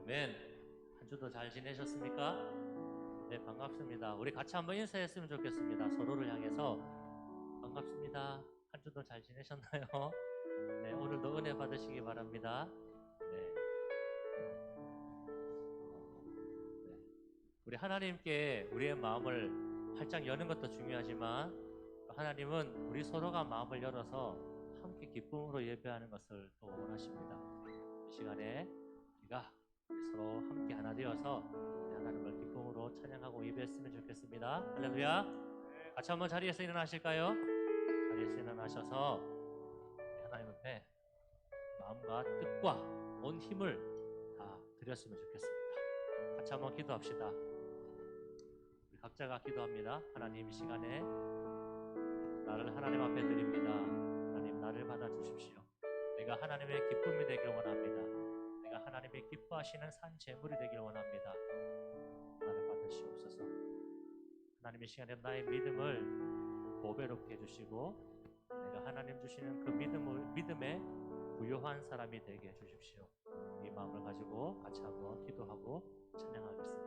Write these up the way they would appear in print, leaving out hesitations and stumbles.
아멘. 한 주도 잘 지내셨습니까? 네, 반갑습니다. 우리 같이 한번 인사했으면 좋겠습니다. 서로를 향해서 반갑습니다. 한 주도 잘 지내셨나요? 네, 오늘도 은혜 받으시기 바랍니다. 네. 우리 하나님께 우리의 마음을 활짝 여는 것도 중요하지만 하나님은 우리 서로가 마음을 열어서 함께 기쁨으로 예배하는 것을 또 원하십니다. 이 시간에 우리가 서로 함께 하나 되어서 하나님을 기쁨으로 찬양하고 예배했으면 좋겠습니다. 할렐루야. 같이 한번 자리에서 일어나실까요? 자리에서 일어나셔서 하나님 앞에 마음과 뜻과 온 힘을 다 드렸으면 좋겠습니다. 같이 한번 기도합시다. 우리 각자가 기도합니다. 하나님, 이 시간에 나를 하나님 앞에 드립니다. 하나님, 나를 받아주십시오. 내가 하나님의 기쁨이 되길 원합니다. 내가 하나님의 기뻐하시는 산 제물이 되길 원합니다. 나를 받으시옵소서. 하나님의 시간에 나의 믿음을 보배롭게 해주시고 내가 하나님 주시는 그 믿음에 부요한 사람이 되게 해주십시오. 이 마음을 가지고 같이 한번 기도하고 찬양하겠습니다.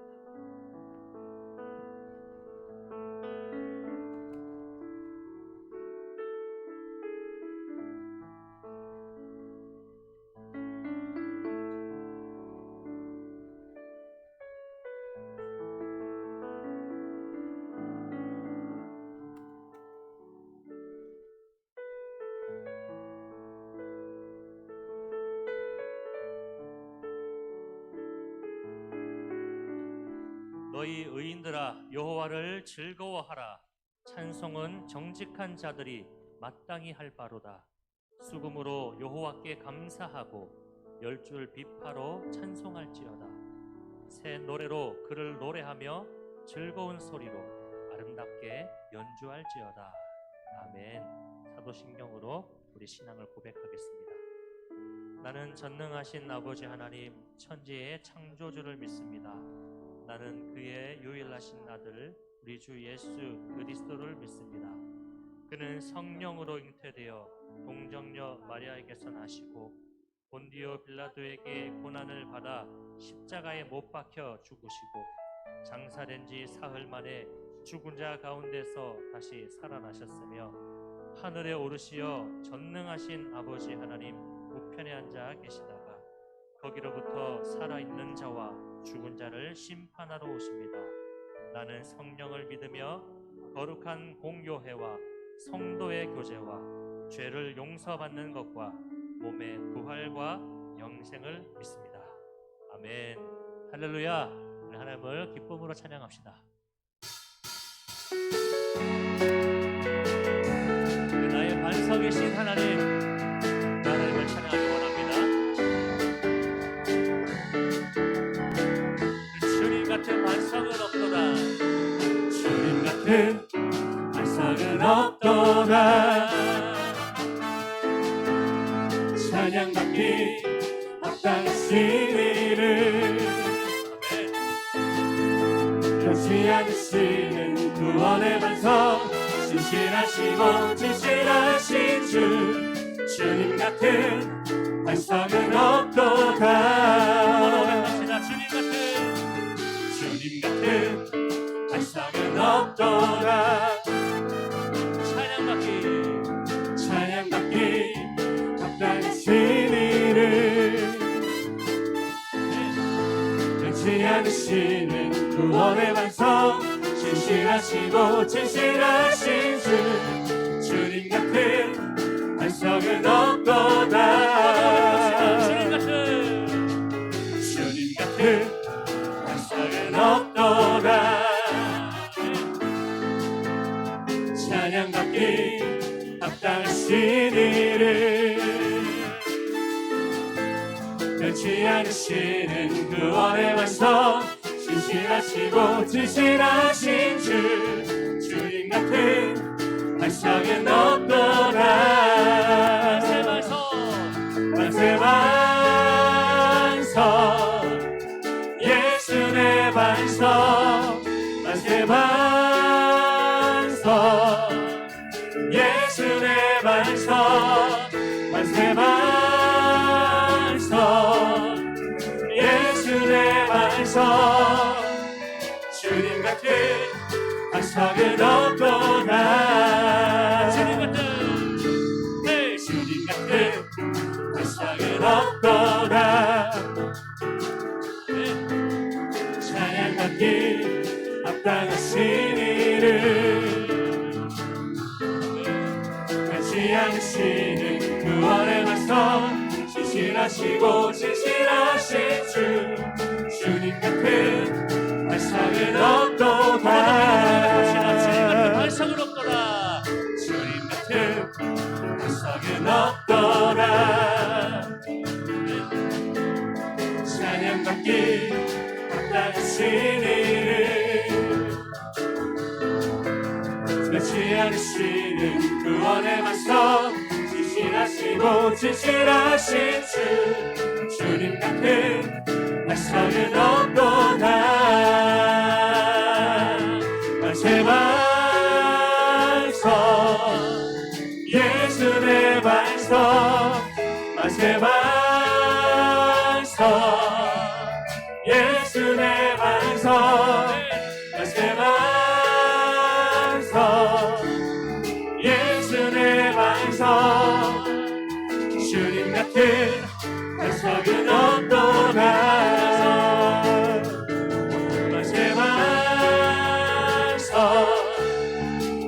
너희 의인들아 여호와를 즐거워하라. 찬송은 정직한 자들이 마땅히 할 바로다. 수금으로 여호와께 감사하고 열줄 비파로 찬송할지어다. 새 노래로 그를 노래하며 즐거운 소리로 아름답게 연주할지어다. 아멘. 사도신경으로 우리 신앙을 고백하겠습니다. 나는 전능하신 아버지 하나님 천지의 창조주를 믿습니다. 나는 그의 유일하신 아들 우리 주 예수 그리스도를 믿습니다. 그는 성령으로 잉태되어 동정녀 마리아에게서 나시고 본디오 빌라도에게 고난을 받아 십자가에 못 박혀 죽으시고 장사된 지 사흘 만에 죽은 자 가운데서 다시 살아나셨으며 하늘에 오르시어 전능하신 아버지 하나님 우편에 앉아 계시다가 거기로부터 살아있는 자와 죽은 자를 심판하러 오십니다. 나는 성령을 믿으며 거룩한 공교회와 성도의 교제와 죄를 용서받는 것과 몸의 부활과 영생을 믿습니다. 아멘. 할렐루야. 우리 하나님을 기쁨으로 찬양합시다. 나의 반석이신 하나님, 하나님을 찬양하기 원합니다. 주님 같은 반석은 없도다. 주님 같은 반석은 없도다. 찬양받기 합당하신 이를 변치 않으시는 구원의 반석 신실하시고 진실하신 주 주님 같은 반석은 없도다. 주님 같은 반석은 없도다. 찬양받기 합당하신 이를 변치 않으시는 구원의 반석 신실하시고 진실하신 주 주님 같은 반석은 없도다. 주님 같은 반석은 없도다. 찬양받기 합당하신 이를 변치 않으시는 구원의 반석 신실하시고 진실하신 주 주님 같은 반석은 없도다. 만세 반석 예수 내 반석 만세 반석 예수 내 반석 만세 반석 예수 내 반석은 없도다. 주님 같은 반석은 없도다. 찬양받기 합당하신 이를 변치 않으시는 구원의 말씀 신실하시고 진실하신 주 주님 같은 발상은 없도다. 발상은 없도다. 주님 같은 발상은 없도다. 찬양받기 합당하신 이를 변치 않으시는 구원의 말씀 진실하시고 진실하신 주 주님 같은 발성은 없도다. 만세 반석 예수의 반석 만세 반석 예수의 반석 만세 반석 예수의 반석 주님 같은 반석은 없도다. 만세 반석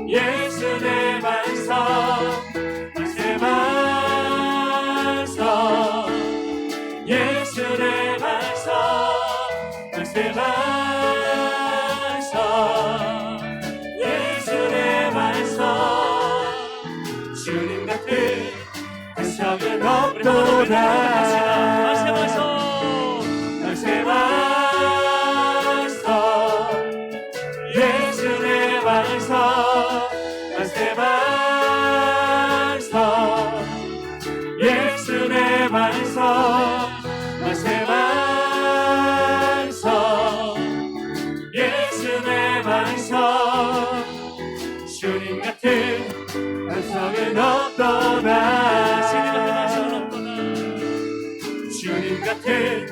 예수의 반석 만세 반석 예수의 반석 만세 반석 예수의 반석 주님 같은 반석은 없도다. 만세 반석 만세 반석 예수의 반석 만세 반석 예수의 반석 만세 반석 예수의 반석 주님 같은 반석은 없도다. 주님 같은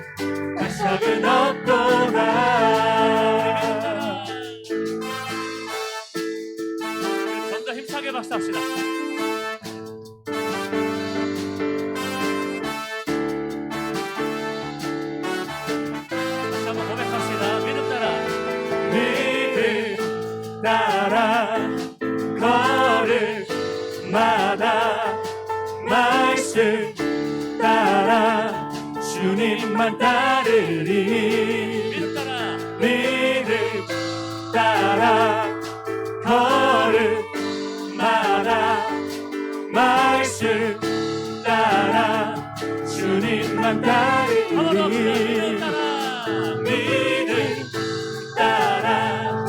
반석은 없도다. 좀 더 힘차게 박수합시다. 한번 고백합시다. 믿음 따라 믿음 따라 걸음마다 말씀 따라 주님만 따르리. 믿음 따라 믿음 따라 걸음마다 말씀 따라 주님만 따르리. 믿음 따라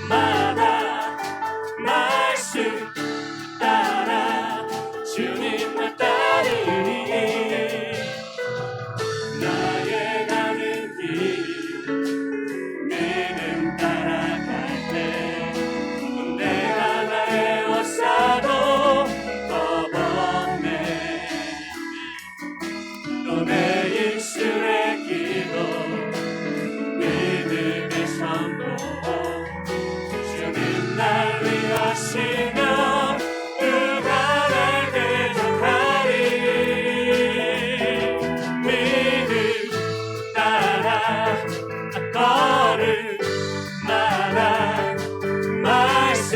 걸음마다 말씀 따라 주님만 따르리. 나의 가는 길 믿음 따라갈 때 내가 나를 어사도 겁없네. 또 내 입술의 기도 믿음의 선포 주님 날 위하시며 누가 날 대적하리. 믿음 따라 걸음마다 말씀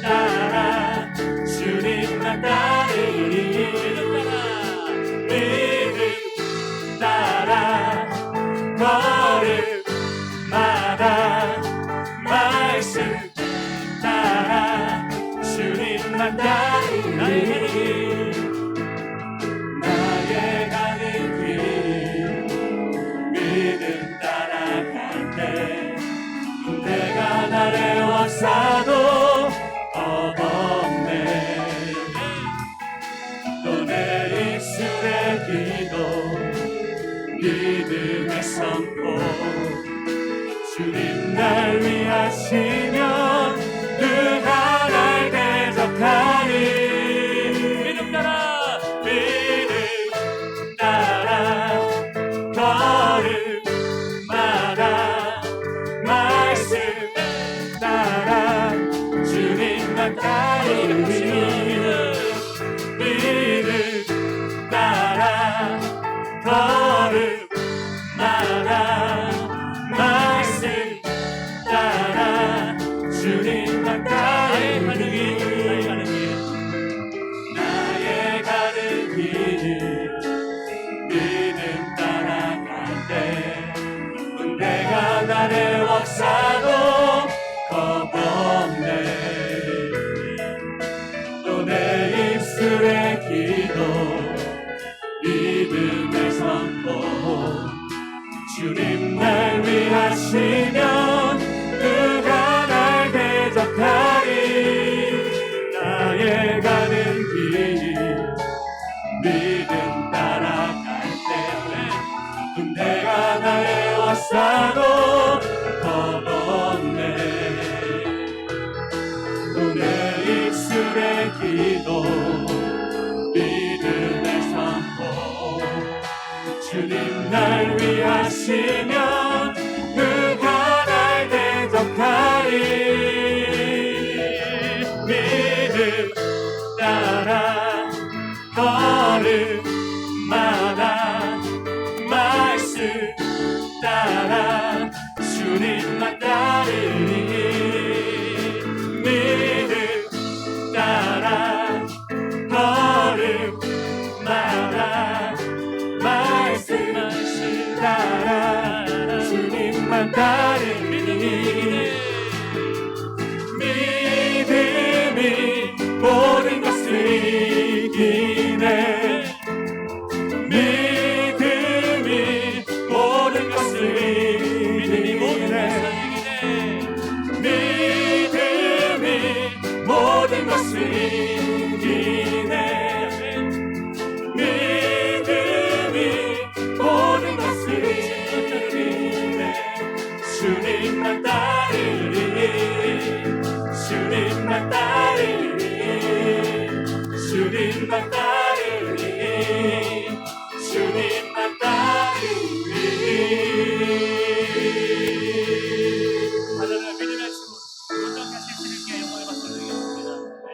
따라 주님만 따르리. 믿음 따라 걸음마다 말씀 따라 주님만 따르리. 나의 가는 길 믿음 따라갈 때 내가 나를 원사도 겁없네. 또 내 입술의 기도 믿음의 선포 주님 날 위하시며 누가 날 대적하니. 믿음 주님만 따르니 믿음 따라 걸음마다 말씀 따라 주님만 따르니 나의 가는 길 믿음 따라갈 때 군대가 나를 왁사도 겁없네 또 내 입술의 기도 믿음의 선포 주님 날 위하시면 누가 날 대적하리 나의 가는 길 믿음 따라갈 때 군대가 나를 왔사도 겁없네 또 내 입술의 기도 믿음의 선포 주님 날 위하시면 누가 날 대적하리 믿음 따라 걸음마다 말씀 따라 주님만 따르니 믿음 따라 걸음마다 말씀 따라 주님만 따르니 믿음이 모든 것을 이기네 믿음이 모든 것을 이기네 믿음이 모든 것을 이기네 믿음이 모든 것을 이기네 주님만 따르리 주님만 따르리 주님만 따르리 주님만 따르리 하나님의 믿음의 주 온전하신 주님께 영광의 박수를 드리겠습니다. 네.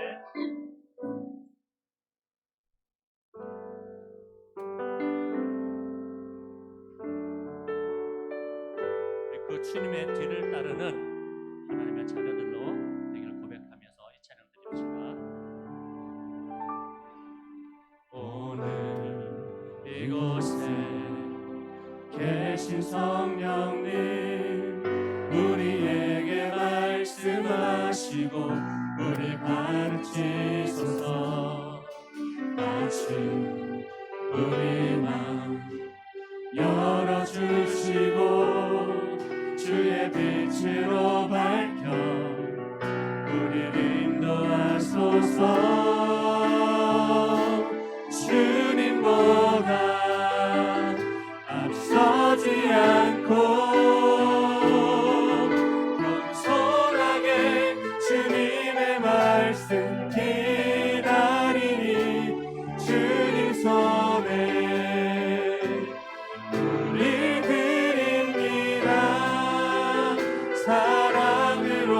그 주님의 뒤를 따르는 하나님의 자녀들로 되기를 고백하면서 이 찬양 드립시다. 오늘 이곳에 계신 성령님 우리에게 말씀하시고 우리 가르치소서 같이 우리 마음 열어주시고 주의 빛으로 밝혀 우리를 인도하소서 주님보다 앞서지 않고 겸손하게 주님의 말씀 기다리니 주님 손에 우리 드립니다 사랑으로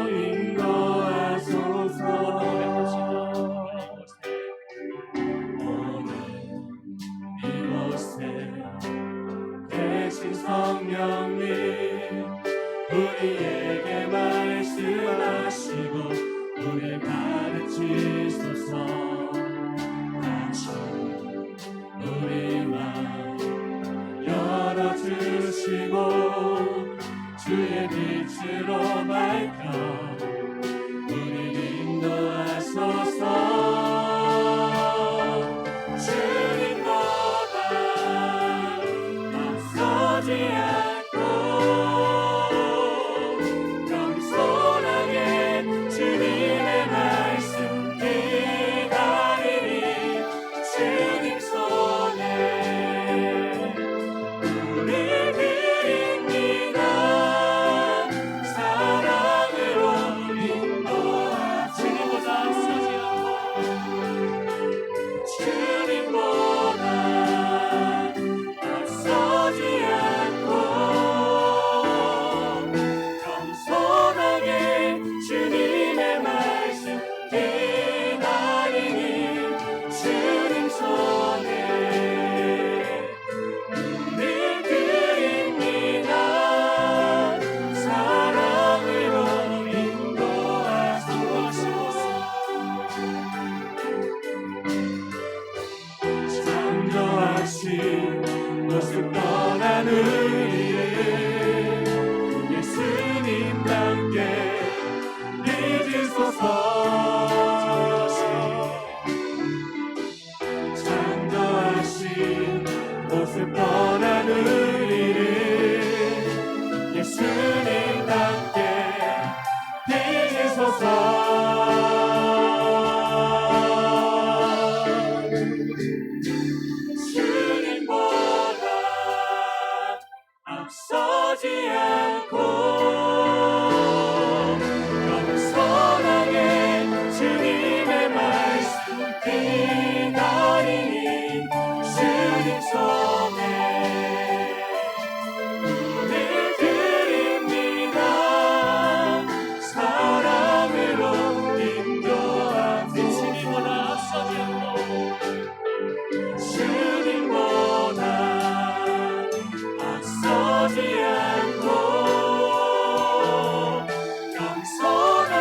인도하소서 오늘 이곳에 계신 성령님 우리에게 말씀하시고 우리 가르치소서 같이 우리 마음 열어주시고 주의 빛으로 밝혀 우리 인도하소서 주님보다 앞서지 않고 겸손하게 주님의 말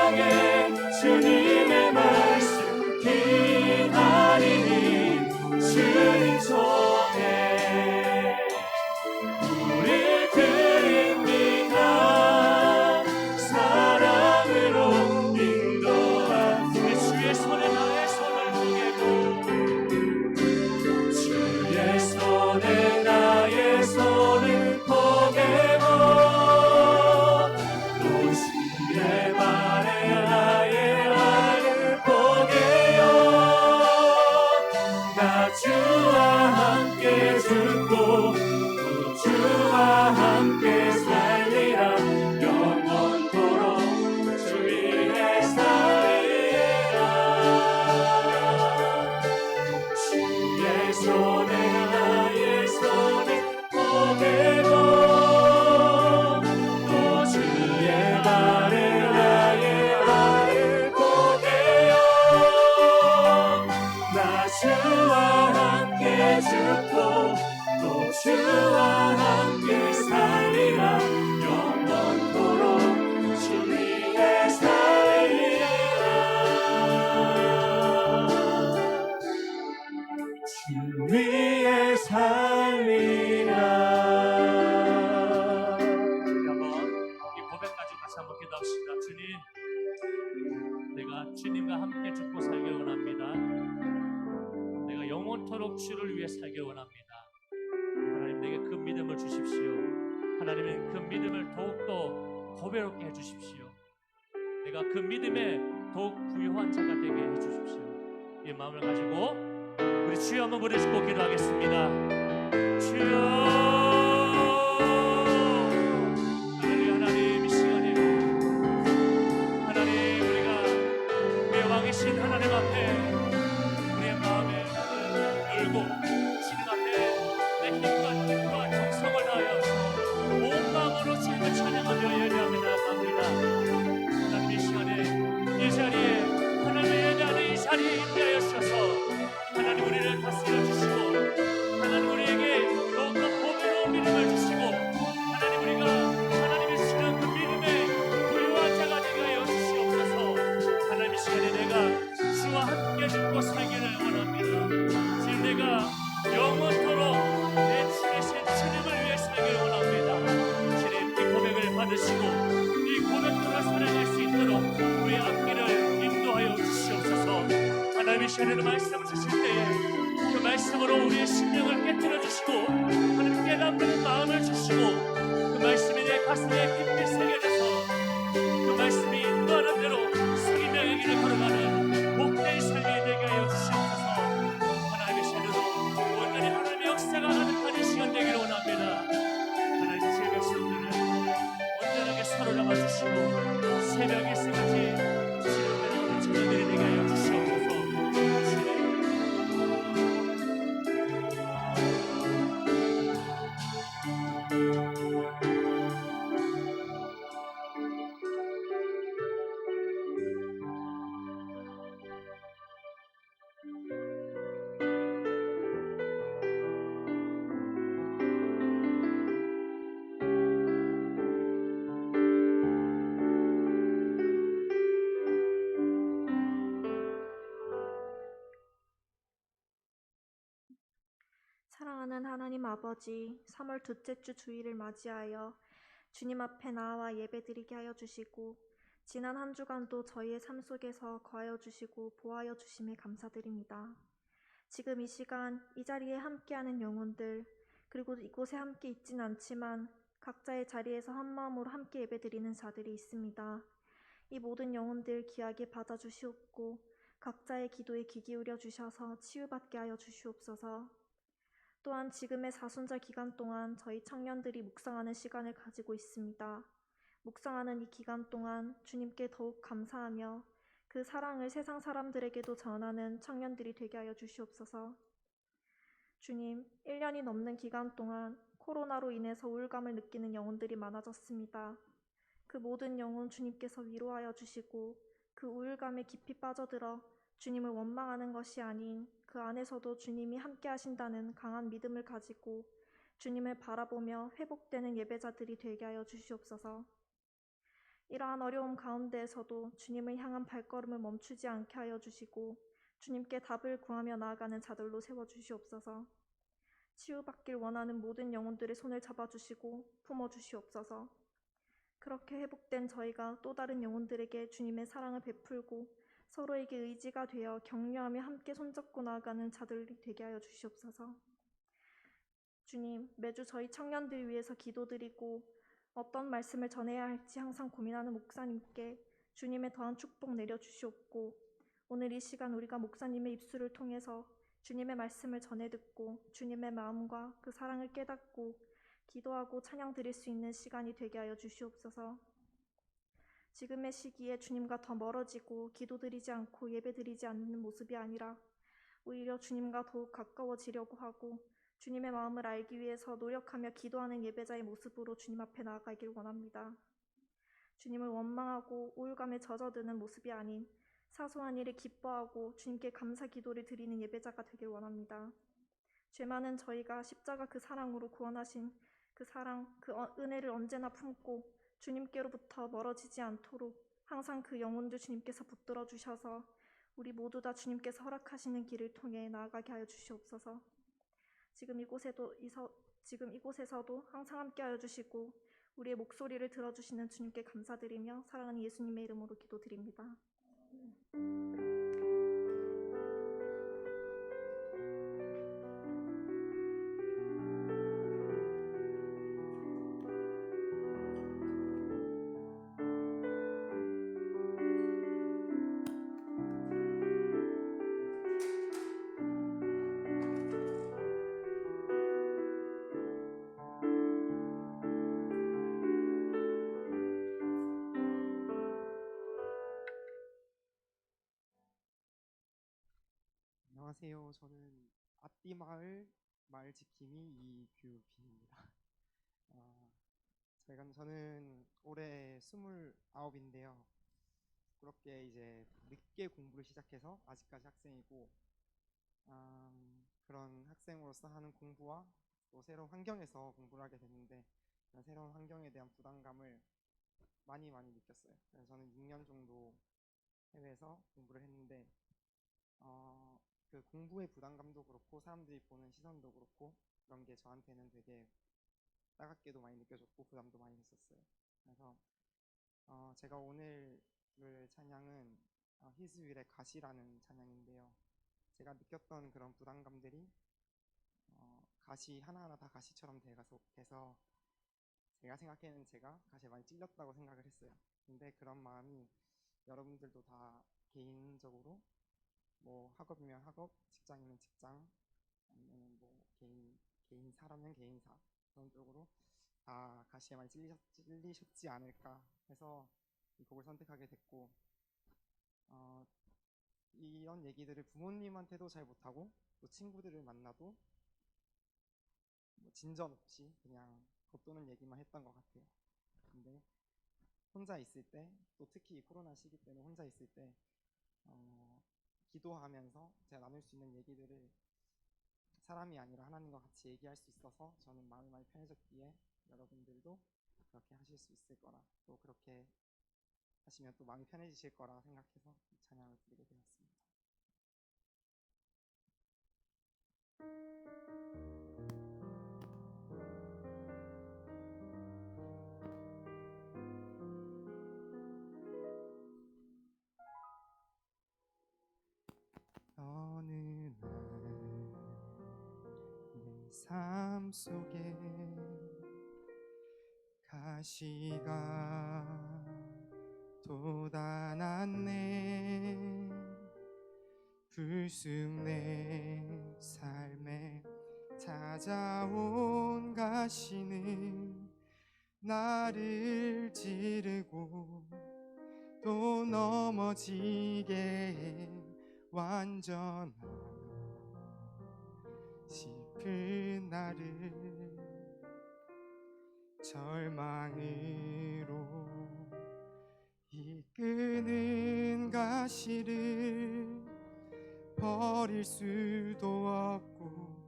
향해 주님의 말씀 기다리니 주님 손에 우리 드립니다. 사랑으로 인도하세. 주의 손에 나의 손을 포개고 주의 손에 나의 손을 포개고 또 주의 발에 나의 발을 포개요. 나 주와 함께 죽고 또 주와 함께 살리라. 영원토록 주 위에 살리라. 주의 손에 나의 손을 포개고 또 주의 발에 나의 발을 포개요. 나 주와 함께 죽고 또 주와 함께 살리라. 영원토록 주 위에 살리라. 주 위에 살리라. 한번 이 고백 가지고 같이 한번 기도합시다. 주님, 내가 주님과 함께 죽고 살길 원합니다. 내가 영원토록 주를 위해 살길 원합니다. 하나님, 내게 그 믿음을 주십시오. 하나님은 그 믿음을 더욱더 고배롭게 해주십시오. 내가 그 믿음에 더욱 부유한 자가 되게 해주십시오. 이 마음을 가지고 우리 주여 한번 부르시고 기도하겠습니다. 주여, 하나님, 이 시간에 하나님, 우리가 우리의 왕이신 하나님 앞에 우리의 마음에 열고 주님 앞에 내 힘과 정성을 다하여서 온 마음으로 주님을 찬양하며 예배하며 나아갑니다. 하나님, 이 시간에 이 자리에 하나님의 예배하는 이 자리에 임하여 주셔서 하나님 우리를 다스려 주시고 하나님 우리에게 더욱더 보배로운 믿음을 주시고 하나님 우리가 하나님이 주시는 그 믿음의 부유한 자가 되게 하여 주시옵소서. 하나님 이 시간에 내가 주와 함께 죽고 살기를 원합니다. 지금 내가 영원토록 내 주이신 주님을 위해 살기를 원합니다. 주님, 이 고백을 받으시고 이 고백대로 살아갈 수 있도록 우리의 앞길을 인도하여 주시옵소서. 하나님 이 시간에는 말씀을 주실 때에 그 말씀으로 우리의 심령을 깨뜨려 주시고 하나님 깨닫는 마음을 주시고 그 말씀이 내 가슴에 깊이 새겨져서 그 말씀이 인도하는 대로 승리의 길을 걸어가는 복된 삶이 되게 하여 주시옵소서. 하나님의 시간으로 온전히 하나님의 역사가 가득한 이 시간 되기를 원합니다. 하나님, 제 백성들을 온전하게 사로잡아 주시고 새벽 일생같이 지루되는 우리 자녀들이 되게 하여 주시옵소서. 사랑하는 하나님 아버지, 3월 둘째 주 주일을 맞이하여 주님 앞에 나와 예배드리게 하여 주시고 지난 한 주간도 저희의 삶 속에서 거하여 주시고 보하여 주심에 감사드립니다. 지금 이 시간 이 자리에 함께하는 영혼들, 그리고 이곳에 함께 있진 않지만 각자의 자리에서 한 마음으로 함께 예배드리는 자들이 있습니다. 이 모든 영혼들 귀하게 받아주시옵고 각자의 기도에 귀 기울여 주셔서 치유받게 하여 주시옵소서. 또한 지금의 사순절 기간 동안 저희 청년들이 묵상하는 시간을 가지고 있습니다. 묵상하는 이 기간 동안 주님께 더욱 감사하며 그 사랑을 세상 사람들에게도 전하는 청년들이 되게 하여 주시옵소서. 주님, 1년이 넘는 기간 동안 코로나로 인해서 우울감을 느끼는 영혼들이 많아졌습니다. 그 모든 영혼 주님께서 위로하여 주시고 그 우울감에 깊이 빠져들어 주님을 원망하는 것이 아닌 그 안에서도 주님이 함께 하신다는 강한 믿음을 가지고 주님을 바라보며 회복되는 예배자들이 되게 하여 주시옵소서. 이러한 어려움 가운데에서도 주님을 향한 발걸음을 멈추지 않게 하여 주시고 주님께 답을 구하며 나아가는 자들로 세워주시옵소서. 치유받길 원하는 모든 영혼들의 손을 잡아주시고 품어주시옵소서. 그렇게 회복된 저희가 또 다른 영혼들에게 주님의 사랑을 베풀고 서로에게 의지가 되어 격려하며 함께 손잡고 나아가는 자들이 되게 하여 주시옵소서. 주님, 매주 저희 청년들 위해서 기도드리고 어떤 말씀을 전해야 할지 항상 고민하는 목사님께 주님의 더한 축복 내려주시옵고 오늘 이 시간 우리가 목사님의 입술을 통해서 주님의 말씀을 전해 듣고 주님의 마음과 그 사랑을 깨닫고 기도하고 찬양 드릴 수 있는 시간이 되게 하여 주시옵소서. 지금의 시기에 주님과 더 멀어지고 기도드리지 않고 예배드리지 않는 모습이 아니라 오히려 주님과 더욱 가까워지려고 하고 주님의 마음을 알기 위해서 노력하며 기도하는 예배자의 모습으로 주님 앞에 나아가길 원합니다. 주님을 원망하고 우울감에 젖어드는 모습이 아닌 사소한 일에 기뻐하고 주님께 감사 기도를 드리는 예배자가 되길 원합니다. 죄 많은 저희가 십자가 그 사랑으로 구원하신 그 사랑, 그 은혜를 언제나 품고 주님께로부터 멀어지지 않도록 항상 그 영혼들 주님께서 붙들어 주셔서 우리 모두 다 주님께서 허락하시는 길을 통해 나아가게 하여 주시옵소서. 지금 이곳에서도 항상 함께하여 주시고 우리의 목소리를 들어주시는 주님께 감사드리며 사랑하는 예수님의 이름으로 기도드립니다. 안녕하세요. 저는 앞뒤마을 마을 지킴이 이규빈입니다. 저는 올해 29인데요. 그렇게 이제 늦게 공부를 시작해서 아직까지 학생이고 그런 학생으로서 하는 공부와 또 새로운 환경에서 공부를 하게 됐는데 그런 새로운 환경에 대한 부담감을 많이 느꼈어요. 그래서 저는 6년 정도 해외에서 공부를 했는데 그 공부의 부담감도 그렇고 사람들이 보는 시선도 그렇고 그런 게 저한테는 되게 따갑게도 많이 느껴졌고 부담도 많이 됐었어요. 그래서 제가 오늘 부를 찬양은 히스윌의 가시라는 찬양인데요. 제가 느꼈던 그런 부담감들이 가시 하나하나 다 가시처럼 돼서 제가 생각에는 제가 가시에 많이 찔렸다고 생각을 했어요. 근데 그런 마음이 여러분들도 다 개인적으로 뭐 학업이면 학업, 직장이면 직장, 아니면 뭐 개인 사라면 개인사 그런 쪽으로 다 가시에 많이 찔리셨지 않을까 해서 이 곡을 선택하게 됐고 이런 얘기들을 부모님한테도 잘 못하고 또 친구들을 만나도 뭐 진전 없이 그냥 겉도는 얘기만 했던 것 같아요. 근데 혼자 있을 때, 또 특히 코로나 시기 때문에 혼자 있을 때 기도하면서 제가 나눌 수 있는 얘기들을 사람이 아니라 하나님과 같이 얘기할 수 있어서 저는 마음이 많이 편해졌기에 여러분들도 그렇게 하실 수 있을 거라, 또 그렇게 하시면 또 마음이 편해지실 거라 생각해서 이 찬양을 부르게 되었습니다. 어느 날 내 삶 속에 가시가 돋아났네. 불쑥 내 삶에 찾아온 가시는 나를 찌르고 또 넘어지게 해 완전한 싶은 나를 절망으로 이끄는 가시를 버릴 수도 없고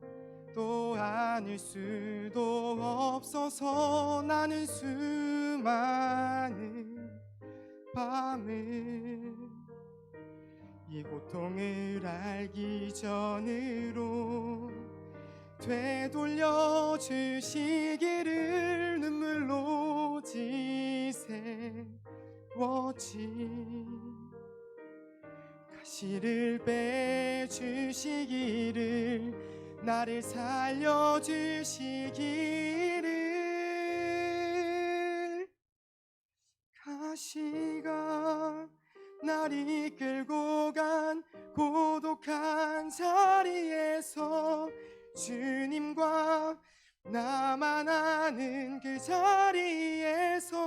또 안을 수도 없어서 나는 수많은 밤을 이 고통을 알기 전으로 되돌려 주시기를 눈물로 지새워진 가시를 빼주시기를 나를 살려주시기를 가시가 날 이끌고 간 고독한 자리에서 주님과 나만 아는 그 자리에서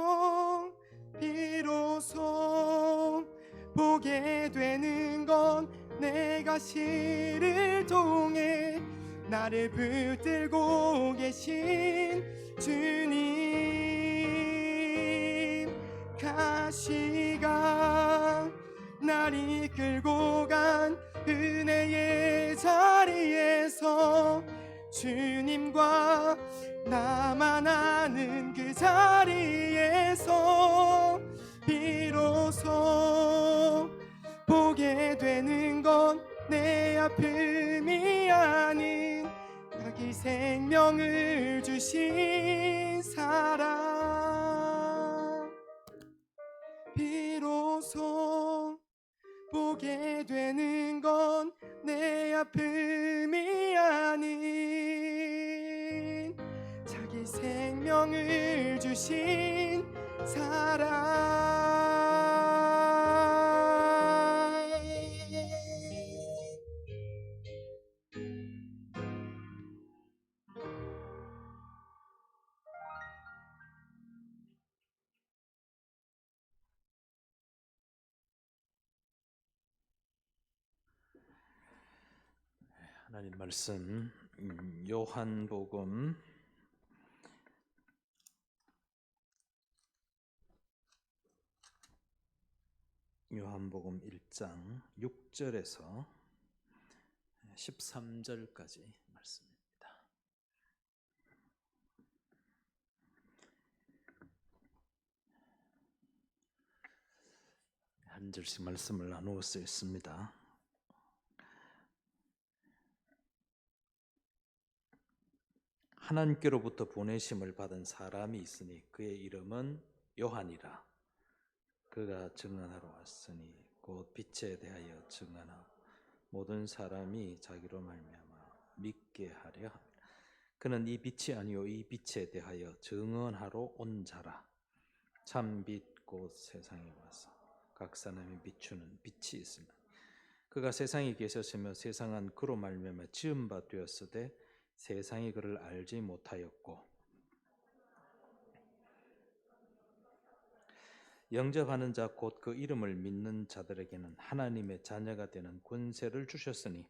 비로소 보게 되는 건 내 가시를 통해 나를 붙들고 계신 주님 가시가 날 이끌고 간 은혜의 자리에서 주님과 나만 아는 그 자리에서 비로소 보게 되는 건 내 아픔이 아닌 자기 생명을 주신 사랑 비로소 보게 되는 건 내 아픔이 아닌 자기 생명을 주신 사랑 하나님 말씀 요한복음 1장 6절에서 13절까지 말씀입니다. 한 절씩 말씀을 나누어 쓰겠습니다. 하나님께로부터 보내심을 받은 사람이 있으니 그의 이름은 요한이라. 그가 증언하러 왔으니 곧 빛에 대하여 증언하고 모든 사람이 자기로 말미암아 믿게 하려 함이라. 그는 이 빛이 아니요 이 빛에 대하여 증언하러 온 자라. 참 빛 곧 세상에 와서 각 사람이 비추는 빛이 있으나 그가 세상에 계셨으며 세상은 그로 말미암아 지은 바 되었으되 세상이 그를 알지 못하였고 영접하는 자 곧 그 이름을 믿는 자들에게는 하나님의 자녀가 되는 권세를 주셨으니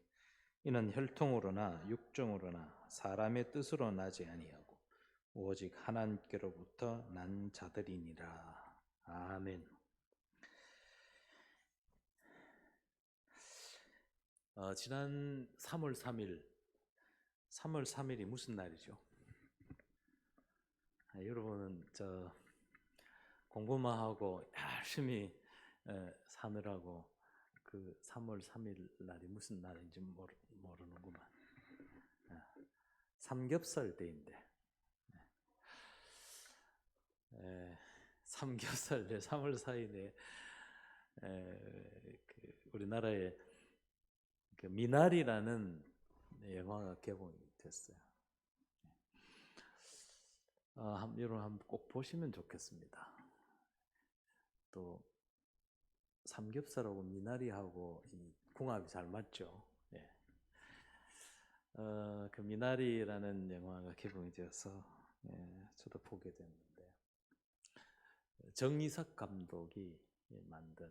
이는 혈통으로나 육정으로나 사람의 뜻으로 나지 아니하고 오직 하나님께로부터 난 자들이니라. 아멘. 지난 3월 3일이 무슨 날이죠? 여러분은 공부만 하고 열심히 사느라고 그 3월 3일 날이 무슨 날인지 모르는구만. 삼겹살 데이인데 삼겹살 데 3월 4일에 우리나라에 그 미나리라는 영화가 개봉이 됐어요. 여러분 한번 꼭 보시면 좋겠습니다. 또 삼겹살하고 미나리하고 이 궁합이 잘 맞죠. 예. 그 미나리라는 영화가 개봉이 되어서 저도 보게 됐는데 정이삭 감독이 만든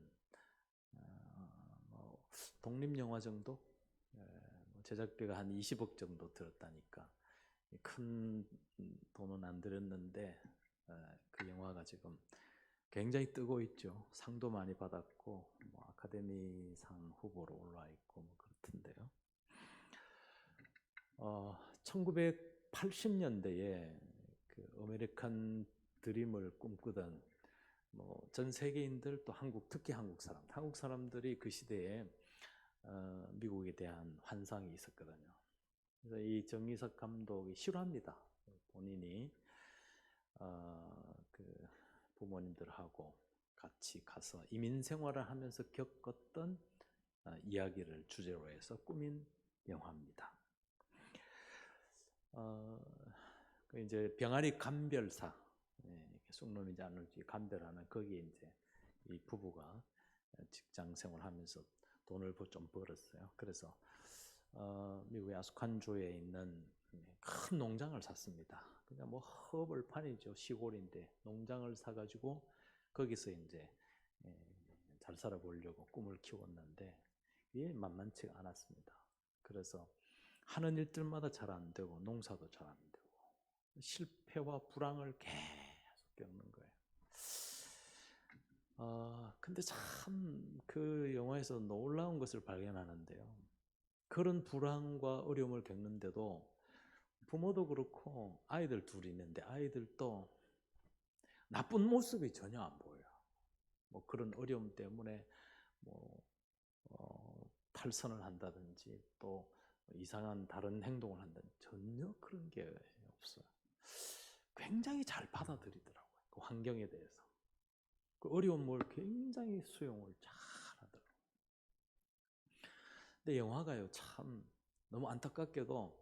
독립영화 정도 제작비가 한 20억 정도 들었다니까 큰 돈은 안 들었는데 그 영화가 지금 굉장히 뜨고 있죠. 상도 많이 받았고 아카데미상 후보로 올라와 있고 그렇던데요. 1980년대에 그 아메리칸 드림을 꿈꾸던 뭐 전 세계인들 또 특히 한국 사람들이 그 시대에 미국에 대한 환상이 있었거든요. 그래서 이 정의석 감독이 싫어합니다. 본인이 그 부모님들하고 같이 가서 이민 생활을 하면서 겪었던 이야기를 주제로 해서 꾸민 영화입니다. 그 이제 병아리 감별사, 쑥놈인지 안 놈인지 감별하는 거기에 이제 이 부부가 직장 생활하면서 돈을 좀 벌었어요. 그래서 미국의 아스칸주에 있는 큰 농장을 샀습니다. 그냥 뭐 허벌판이죠. 시골인데 농장을 사가지고 거기서 이제 잘 살아보려고 꿈을 키웠는데 이게 만만치가 않았습니다. 그래서 하는 일들마다 잘 안 되고 농사도 잘 안 되고 실패와 불황을 계속 겪는 거예요. 근데 참 그 영화에서 놀라운 것을 발견하는데요. 그런 불황과 어려움을 겪는데도 부모도 그렇고 아이들 둘이 있는데 아이들도 나쁜 모습이 전혀 안 보여요. 뭐 그런 어려움 때문에 뭐 탈선을 한다든지 또 이상한 다른 행동을 한다든지 전혀 그런 게 없어요. 굉장히 잘 받아들이더라고요. 그 환경에 대해서. 그 어려움을 굉장히 수용을 잘 하더라고요. 근데 영화가요, 참 너무 안타깝게도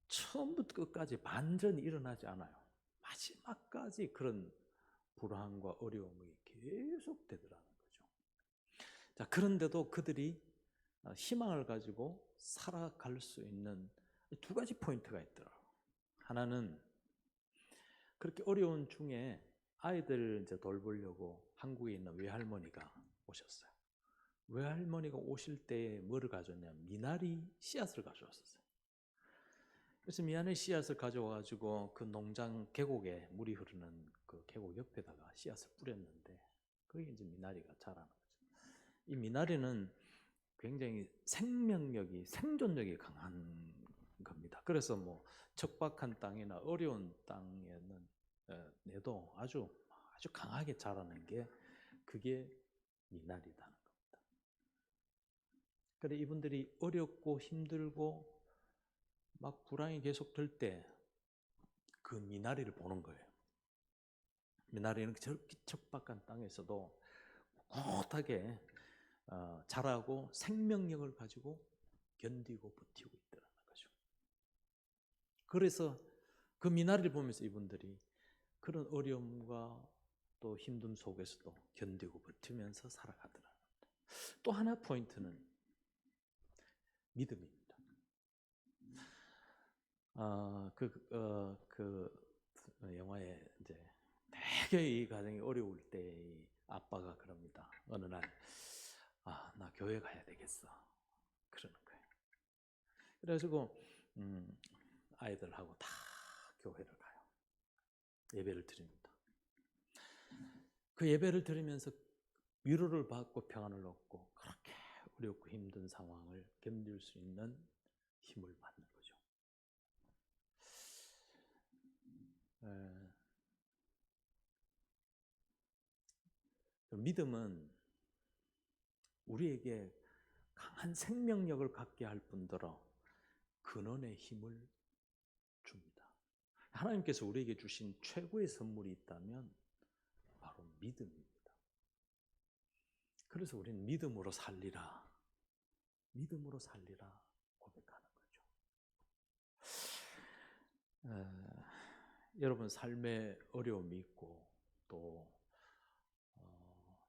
처음부터 끝까지 반전이 일어나지 않아요. 마지막까지 그런 불황과 어려움이 계속 되더라는 거죠. 자, 그런데도 그들이 희망을 가지고 살아갈 수 있는 두 가지 포인트가 있더라고요. 하나는 그렇게 어려운 중에 아이들 이제 돌보려고 한국에 있는 외할머니가 오셨어요. 외할머니가 오실 때에 뭐를 가져왔냐면 미나리 씨앗을 가져왔었어요. 그래서 미나리 씨앗을 가져와가지고 그 농장 계곡에 물이 흐르는 그 계곡 옆에다가 씨앗을 뿌렸는데 그게 이제 미나리가 자라는 거죠. 이 미나리는 굉장히 생존력이 강한 겁니다. 그래서 뭐 척박한 땅이나 어려운 땅에는 내도 아주 강하게 자라는 게 그게 미나리다는 겁니다. 그래 이분들이 어렵고 힘들고 막 불황이 계속 들 때 그 미나리를 보는 거예요. 미나리는 저렇게 척박한 땅에서도 꿋하게 자라고 생명력을 가지고 견디고 버티고 있더라는 거죠. 그래서 그 미나리를 보면서 이분들이 그런 어려움과 또 힘듦 속에서도 견디고 버티면서 살아가더라는 겁니다. 또 하나 포인트는 믿음입니다. 영화에 이제 되게 이 가정이 어려울 때 이 아빠가 그럽니다. 어느 날, 나 교회 가야 되겠어. 그러는 거예요. 그래가지고 아이들하고 다 교회를 가요. 예배를 드립니다. 그 예배를 드리면서 위로를 받고 평안을 얻고 그렇게 어렵고 힘든 상황을 견딜 수 있는 힘을 받는 거죠. 믿음은 우리에게 강한 생명력을 갖게 할 뿐더러 근원의 힘을 줍니다. 하나님께서 우리에게 주신 최고의 선물이 있다면 바로 믿음입니다. 그래서 우리는 믿음으로 살리라 고백하는 거죠. 여러분 삶에 어려움이 있고 또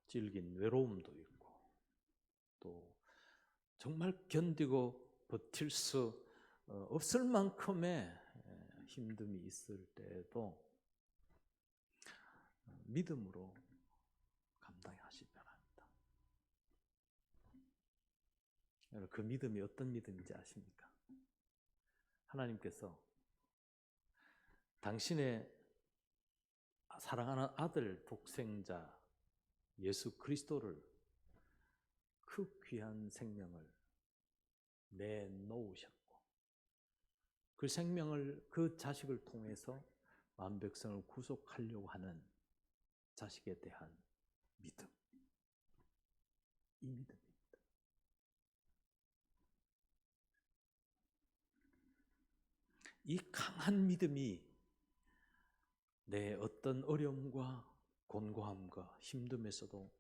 질긴 외로움도 있고 또 정말 견디고 버틸 수 없을 만큼의 힘듦이 있을 때에도 믿음으로 감당하시기 바랍니다. 그 믿음이 어떤 믿음인지 아십니까? 하나님께서 당신의 사랑하는 아들 독생자 예수 그리스도를 그 귀한 생명을 내놓으셨고 그 생명을 그 자식을 통해서 만백성을 구속하려고 하는 자식에 대한 믿음. 이 믿음입니다. 이 강한 믿음이 내 어떤 어려움과 곤고함과 힘듦에서도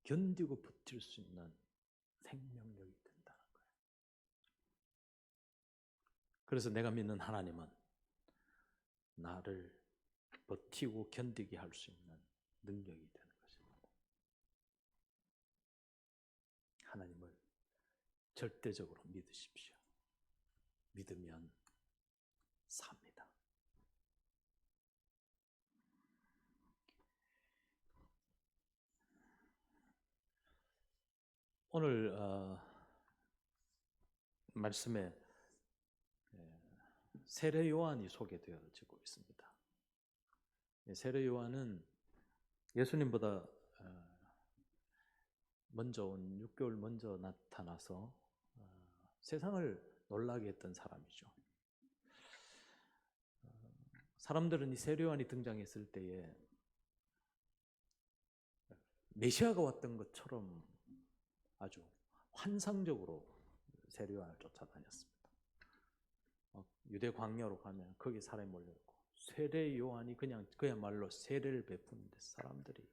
견디고 버틸 수 있는 생명력이 된다는 거예요. 그래서 내가 믿는 하나님은 나를 버티고 견디게 할 수 있는 능력이 되는 것입니다. 하나님을 절대적으로 믿으십시오. 믿으면 삽니다. 오늘 말씀에 세례 요한이 소개되어지고 있습니다. 세례 요한은 예수님보다 먼저 온 6개월 먼저 나타나서 세상을 놀라게 했던 사람이죠. 사람들은 이 세례 요한이 등장했을 때에 메시아가 왔던 것처럼 아주 환상적으로 세례 요한을 쫓아다녔습니다. 유대 광야로 가면 거기 사람이 몰려있고 세례 요한이 그냥 그야말로 세례를 베푸는데 사람들이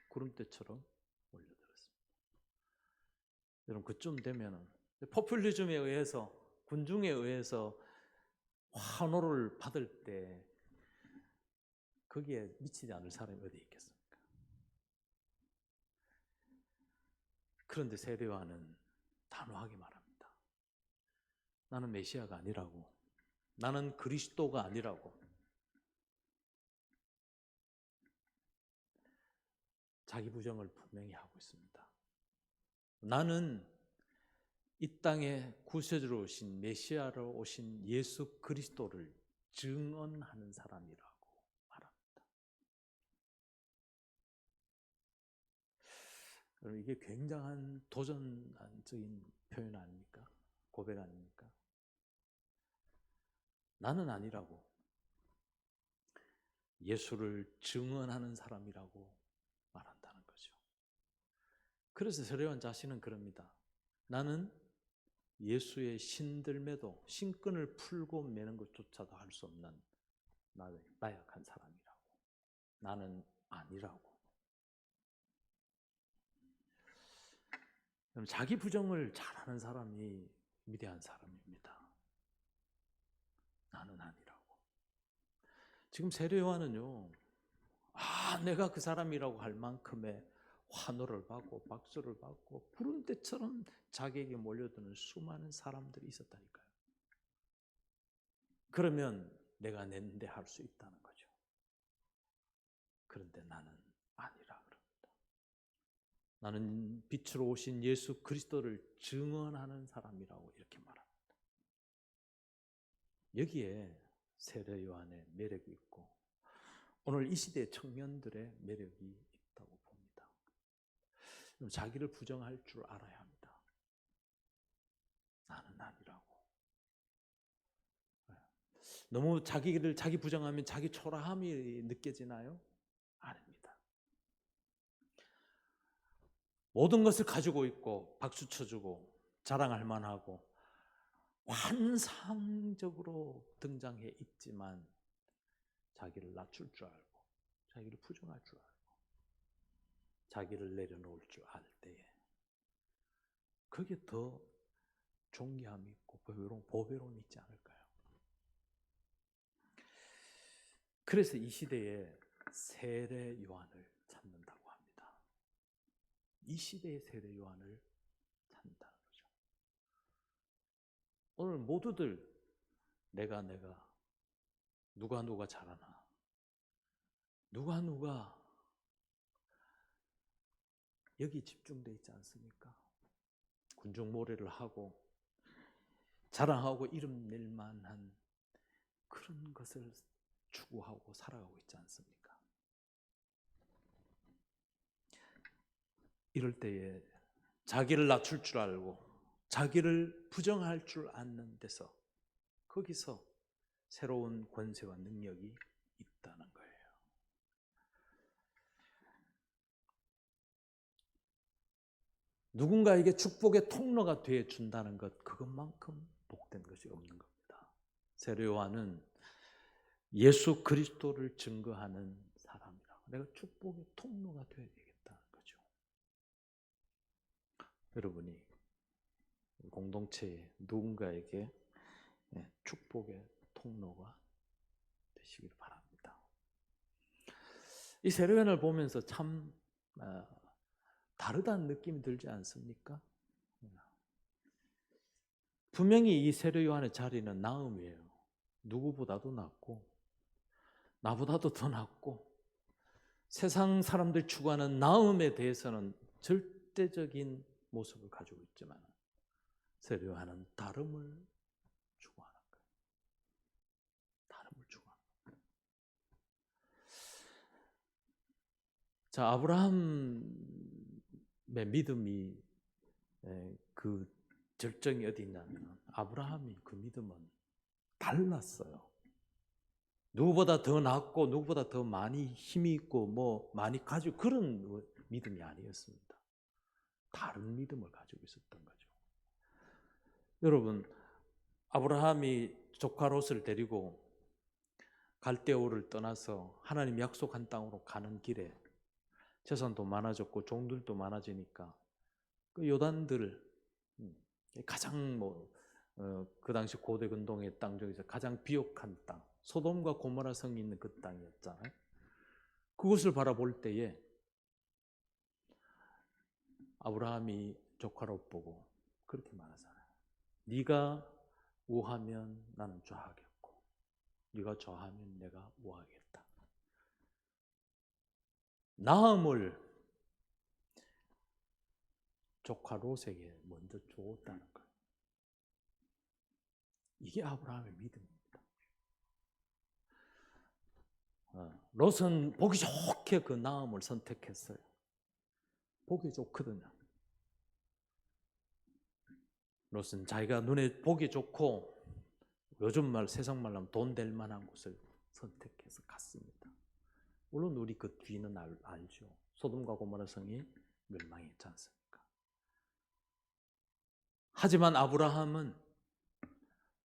구름대처럼 몰려들었습니다. 여러분 그쯤 되면은 포퓰리즘에 의해서 군중에 의해서 환호를 받을 때 거기에 미치지 않을 사람이 어디 있겠습니까? 그런데 세례 요한은 단호하게 말합니다. 나는 메시아가 아니라고. 나는 그리스도가 아니라고. 자기 부정을 분명히 하고 있습니다. 나는 이 땅에 구세주로 오신 메시아로 오신 예수 그리스도를 증언하는 사람이라고 말합니다. 여러분 이게 굉장한 도전적인 표현 아닙니까? 고백 아닙니까? 나는 아니라고. 예수를 증언하는 사람이라고 말한다는 거죠. 그래서 세례 요한 자신은 그럽니다. 나는 예수의 신들매도 신끈을 풀고 매는 것조차도 할 수 없는 나약한 사람이라고. 나는 아니라고. 자기 부정을 잘하는 사람이 위대한 사람입니다. 나는 아니라고. 지금 세례 요한은요, 내가 그 사람이라고 할 만큼의 환호를 받고 박수를 받고 부른 때처럼 자기에게 몰려드는 수많은 사람들이 있었다니까요. 그러면 내가 낸데 할 수 있다는 거죠. 그런데 나는 아니라 그럽니다. 나는 빛으로 오신 예수 그리스도를 증언하는 사람이라고 이렇게 말합니다. 여기에 세례 요한의 매력이 있고 오늘 이 시대 청년들의 매력이 있다고 봅니다. 자기를 부정할 줄 알아야 합니다. 나는 아니라고. 너무 자기 부정하면 자기 초라함이 느껴지나요? 아닙니다. 모든 것을 가지고 있고 박수 쳐주고 자랑할 만하고 환상적으로 등장해 있지만 자기를 낮출 줄 알고 자기를 부정할 줄 알고 자기를 내려놓을 줄 알 때에 그게 더 존귀함이 있고 보배로움이 있지 않을까요? 그래서 이 시대에 세례 요한을 찾는다고 합니다. 이 시대의 세례 요한을 찾는다는 거죠. 오늘 모두들 내가 누가 잘하나 누가 여기 집중되어 있지 않습니까? 군중모래를 하고 자랑하고 이름 낼 만한 그런 것을 추구하고 살아가고 있지 않습니까? 이럴 때에 자기를 낮출 줄 알고 자기를 부정할 줄 아는 데서 거기서 새로운 권세와 능력이 있다는 거예요. 누군가에게 축복의 통로가 되어 준다는 것, 그것만큼 복된 것이 없는 겁니다. 세례 요한은 예수 그리스도를 증거하는 사람이라. 내가 축복의 통로가 되어야 되겠다는 거죠. 여러분이 공동체에 누군가에게 축복의 통로가 되시길 바랍니다. 이 세례 요한을 보면서 참 다르다는 느낌이 들지 않습니까? 분명히 이 세례 요한의 자리는 나음이에요. 누구보다도 낫고 나보다도 더 낫고 세상 사람들이 추구하는 나음에 대해서는 절대적인 모습을 가지고 있지만 세례 요한은 다름을 추구하는 거예요. 다름을 추구하는 거예요. 자, 아브라함의 믿음이 그 절정이 어디 있냐면 아브라함이 그 믿음은 달랐어요. 누구보다 더 낫고 누구보다 더 많이 힘이 있고 뭐 많이 가지고 그런 믿음이 아니었습니다. 다른 믿음을 가지고 있었던 거죠. 여러분, 아브라함이 조카 롯을 데리고 갈대우를 떠나서 하나님 약속한 땅으로 가는 길에 재산도 많아졌고 종들도 많아지니까 그 요단들 가장 그 당시 고대 근동의 땅 중에서 가장 비옥한 땅, 소돔과 고모라 성이 있는 그 땅이었잖아요. 그곳을 바라볼 때에 아브라함이 조카 롯 보고 그렇게 말하잖아요. 네가 우하면 나는 좌하겠고 네가 좌하면 내가 우하겠다. 나음을 조카 롯에게 먼저 주었다는 거예요. 이게 아브라함의 믿음입니다. 롯은 보기 좋게 그 나음을 선택했어요. 보기 좋거든요. 롯은 자기가 눈에 보기 좋고 요즘 말 세상 말로 하면 돈 될 만한 곳을 선택해서 갔습니다. 물론 우리 그 뒤는 알죠. 소돔과 고모라 성이 멸망했지 않습니까? 하지만 아브라함은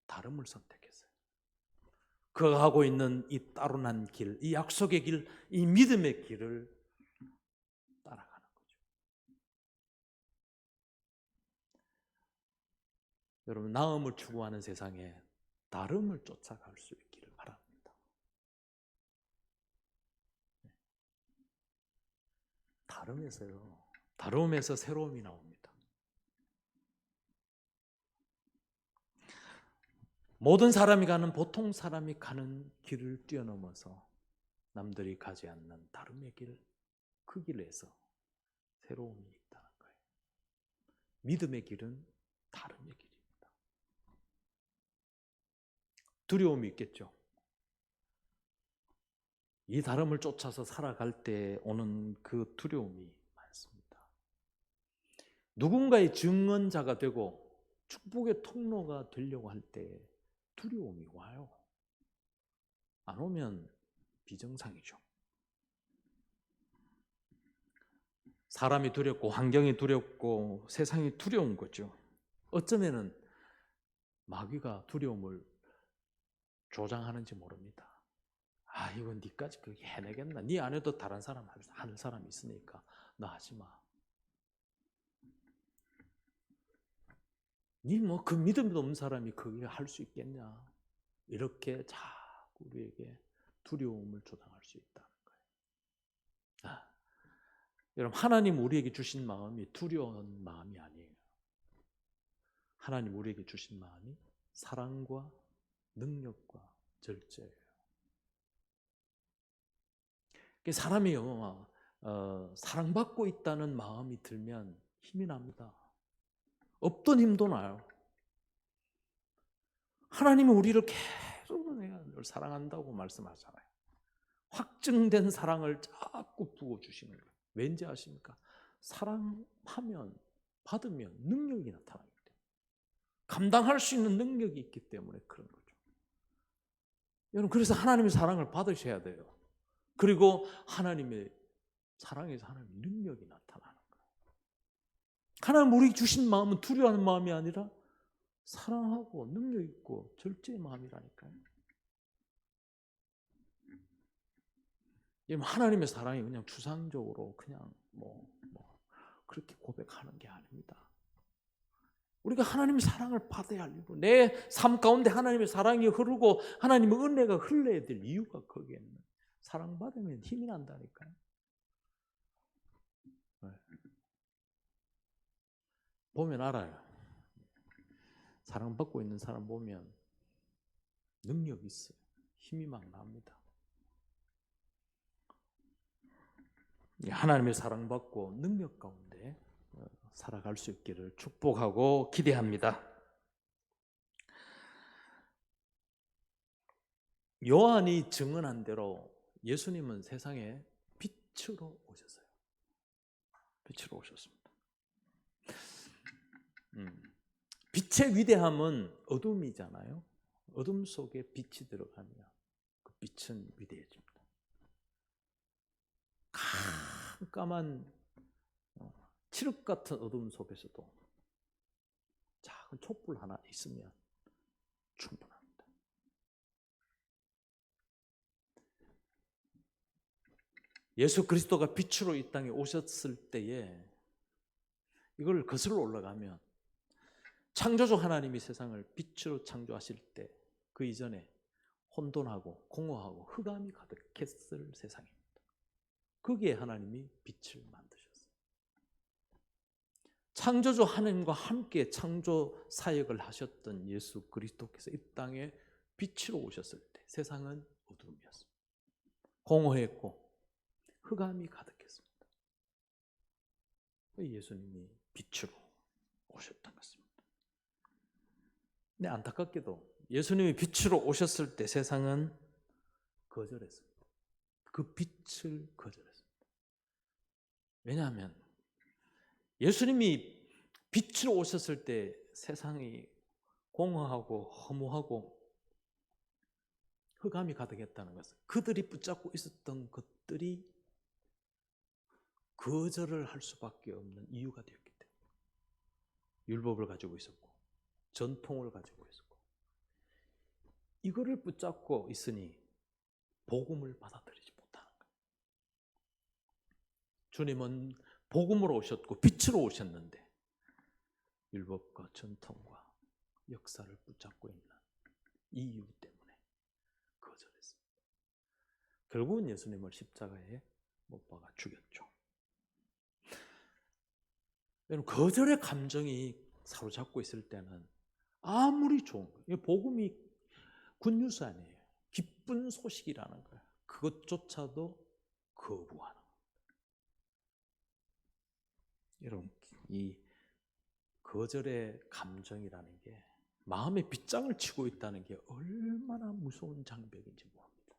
다름을 선택했어요. 그가 가고 있는 이 따로난 길, 이 약속의 길, 이 믿음의 길을 따라가는 거죠. 여러분, 나음을 추구하는 세상에 다름을 쫓아갈 수 있기를 바랍니다. 다름에서 새로움이 나옵니다. 모든 사람이 가는 보통 사람이 가는 길을 뛰어넘어서 남들이 가지 않는 다름의 길, 그 길에서 새로움이 있다는 거예요. 믿음의 길은 다름의 길입니다. 두려움이 있겠죠. 이 다름을 쫓아서 살아갈 때 오는 그 두려움이 많습니다. 누군가의 증언자가 되고 축복의 통로가 되려고 할 때 두려움이 와요. 안 오면 비정상이죠. 사람이 두렵고 환경이 두렵고 세상이 두려운 거죠. 어쩌면은 마귀가 두려움을 조장하는지 모릅니다. 아, 이건 니까지 그렇게 해내겠나? 니 안에도 다른 사람 하는 사람이 있으니까 너 하지 마. 니 뭐 그 믿음도 없는 사람이 그게 할 수 있겠냐? 이렇게 자꾸 우리에게 두려움을 조장할 수 있다는 거예요. 여러분, 하나님 우리에게 주신 마음이 두려운 마음이 아니에요. 하나님 우리에게 주신 마음이 사랑과 능력과 절제예요. 사람이요, 사랑받고 있다는 마음이 들면 힘이 납니다. 없던 힘도 나요. 하나님은 우리를 계속 내가 널 사랑한다고 말씀하잖아요. 확증된 사랑을 자꾸 부어주시는 거예요. 왠지 아십니까? 사랑하면, 받으면 능력이 나타나기 때문에. 감당할 수 있는 능력이 있기 때문에 그런 거죠. 여러분, 그래서 하나님의 사랑을 받으셔야 돼요. 그리고 하나님의 사랑에서 하나님의 능력이 나타나는 거예요. 하나님 우리 주신 마음은 두려워하는 마음이 아니라 사랑하고 능력 있고 절제의 마음이라니까요. 여러분, 하나님의 사랑이 그냥 추상적으로 그냥 그렇게 고백하는 게 아닙니다. 우리가 하나님의 사랑을 받아야 할 이유, 내 삶 가운데 하나님의 사랑이 흐르고 하나님의 은혜가 흘러야 될 이유가 거기에 있는, 사랑받으면 힘이 난다니까요. 네. 보면 알아요. 사랑받고 있는 사람 보면 능력이 있어요. 힘이 막 납니다. 하나님의 사랑받고 능력 가운데 살아갈 수 있기를 축복하고 기대합니다. 요한이 증언한 대로 예수님은 세상에 빛으로 오셨어요. 빛으로 오셨습니다. 빛의 위대함은 어둠이잖아요. 어둠 속에 빛이 들어가면 그 빛은 위대해집니다. 깜깜한 칠흑 같은 어둠 속에서도 작은 촛불 하나 있으면 충분합니다. 예수 그리스도가 빛으로 이 땅에 오셨을 때에 이걸 거슬러 올라가면 창조주 하나님이 세상을 빛으로 창조하실 때 그 이전에 혼돈하고 공허하고 흑암이 가득했을 세상입니다. 거기에 하나님이 빛을 만드셨어요. 창조주 하나님과 함께 창조 사역을 하셨던 예수 그리스도께서 이 땅에 빛으로 오셨을 때 세상은 어둠이었습니다. 공허했고 흑암이 가득했습니다. 예수님이 빛으로 오셨던 것입니다. 근데 안타깝게도 예수님이 빛으로 오셨을 때 세상은 거절했습니다. 그 빛을 거절했습니다. 왜냐하면 예수님이 빛으로 오셨을 때 세상이 공허하고 허무하고 흑암이 가득했다는 것은 그들이 붙잡고 있었던 것들이 거절을 할 수밖에 없는 이유가 되었기 때문에, 율법을 가지고 있었고 전통을 가지고 있었고 이거를 붙잡고 있으니 복음을 받아들이지 못하는 거예요. 주님은 복음으로 오셨고 빛으로 오셨는데 율법과 전통과 역사를 붙잡고 있는 이유 때문에 거절했습니다. 결국은 예수님을 십자가에 못 박아 죽였죠. 여러분, 거절의 감정이 사로잡고 있을 때는 아무리 좋은 거예요. 복음이 굿뉴스 아니에요. 기쁜 소식이라는 거예요. 그것조차도 거부하는 거예요. 여러분, 이 거절의 감정이라는 게 마음에 빗장을 치고 있다는 게 얼마나 무서운 장벽인지 모릅니다.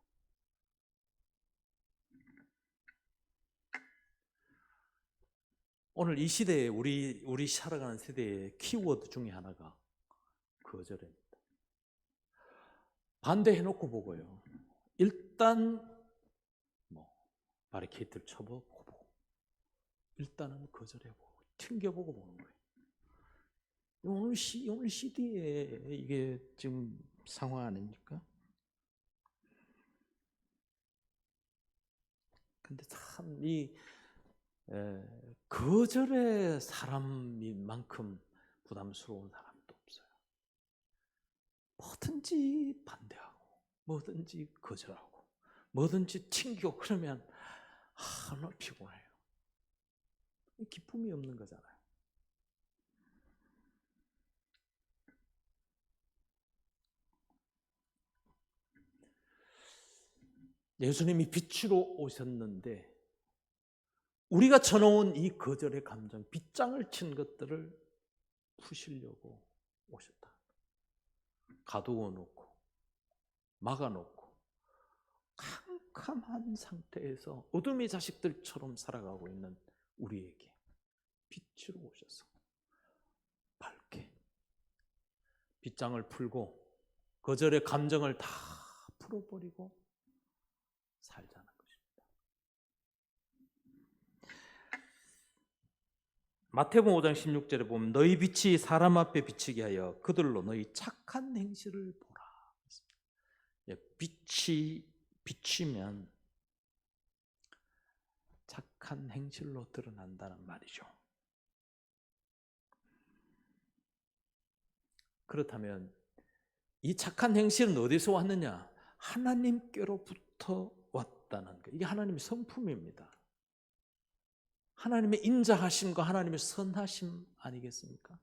오늘 이 시대에 우리 살아가는 세대의 키워드 중에 하나가 거절입니다. 반대해놓고 보고요. 일단 바리케이트를 쳐보고 일단은 거절해보고 튕겨보고 보는 거예요. 오늘 시대에 이게 지금 상황 아닙니까? 근데 참 이 거절의 사람만큼 부담스러운 사람도 없어요. 뭐든지 반대하고 뭐든지 거절하고 뭐든지 튕기고 그러면 너무 피곤해요. 기쁨이 없는 거잖아요. 예수님이 빛으로 오셨는데 우리가 쳐놓은 이 거절의 감정, 빗장을 친 것들을 푸시려고 오셨다. 가두어 놓고 막아놓고 캄캄한 상태에서 어둠의 자식들처럼 살아가고 있는 우리에게 빛으로 오셔서 밝게 빗장을 풀고 거절의 감정을 다 풀어버리고 살자는 것입니다. 마태복음 5장 16절에 보면 너희 빛이 사람 앞에 비치게 하여 그들로 너희 착한 행실을 보라. 빛이 비치면 착한 행실로 드러난다는 말이죠. 그렇다면 이 착한 행실은 어디서 왔느냐? 하나님께로부터 왔다는 거. 이게 하나님의 성품입니다. 하나님의 인자하심과 하나님의 선하심 아니겠습니까?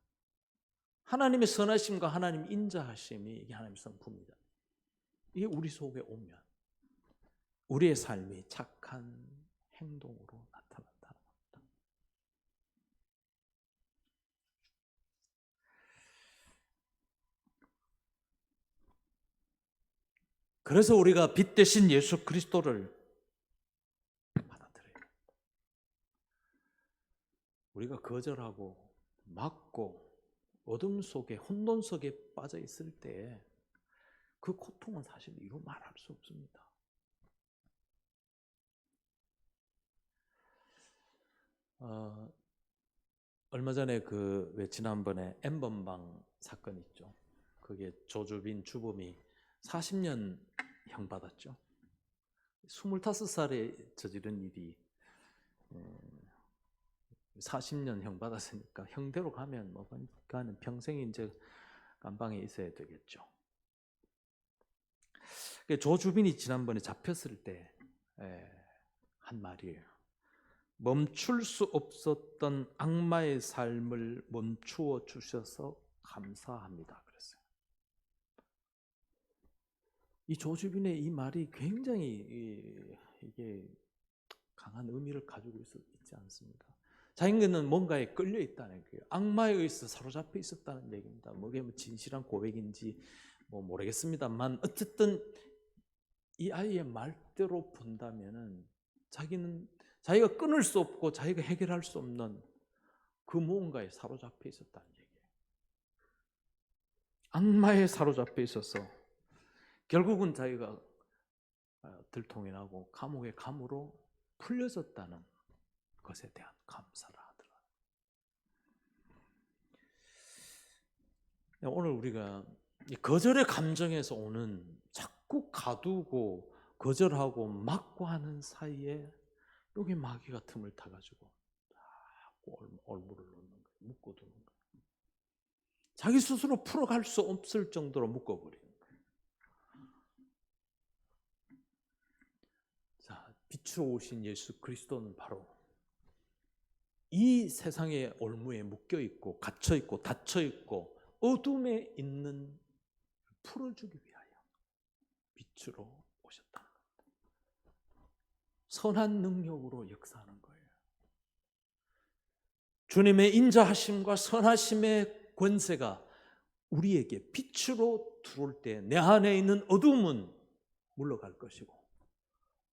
하나님의 선하심과 하나님의 인자하심이 이게 하나님의 성품이다. 이게 우리 속에 오면 우리의 삶이 착한 행동으로 나타난다는 겁니다. 그래서 우리가 빛 대신 예수 그리스도를 받아들여야 합니다. 우리가 거절하고 막고 어둠 속에 혼돈 속에 빠져 있을 때 그 고통은 사실 이루 말할 수 없습니다. 얼마 전에 왜 지난번에 N번방 사건 있죠. 그게 조주빈 주범이 40년 형 받았죠. 25살에 저지른 일이 40년 형 받았으니까 형대로 가면 그는 평생 이제 감방에 있어야 되겠죠. 조주빈이 지난번에 잡혔을 때 한 말이에요. 멈출 수 없었던 악마의 삶을 멈추어 주셔서 감사합니다. 그랬어요. 이 조주빈의 이 말이 굉장히 이게 강한 의미를 가지고 있지 않습니까? 자기는 뭔가에 끌려 있다는 거예요. 악마에 의해서 사로잡혀 있었다는 얘기입니다. 그게 진실한 고백인지 모르겠습니다만 어쨌든 이 아이의 말대로 본다면은 자기가 끊을 수 없고 자기가 해결할 수 없는 그 무언가에 사로잡혀 있었다는 얘기예요. 악마에 사로잡혀 있어서 결국은 자기가 들통이 나고 감옥에 감으로 풀려졌다는 것에 대한 감사를 하더라. 오늘 우리가 이 거절의 감정에서 오는 자꾸 가두고 거절하고 막고 하는 사이에 여기 마귀가 틈을 타가지고 자꾸 얼굴을 놓는 거예요. 묶어두는 거예요. 자기 스스로 풀어갈 수 없을 정도로 묶어버리는 거예요. 자, 빛으로 오신 예수 그리스도는 바로 이 세상의 올무에 묶여있고 갇혀있고 닫혀있고 어둠에 있는 풀어주기 위하여 빛으로 오셨다는 겁니다. 선한 능력으로 역사하는 거예요. 주님의 인자하심과 선하심의 권세가 우리에게 빛으로 들어올 때 내 안에 있는 어둠은 물러갈 것이고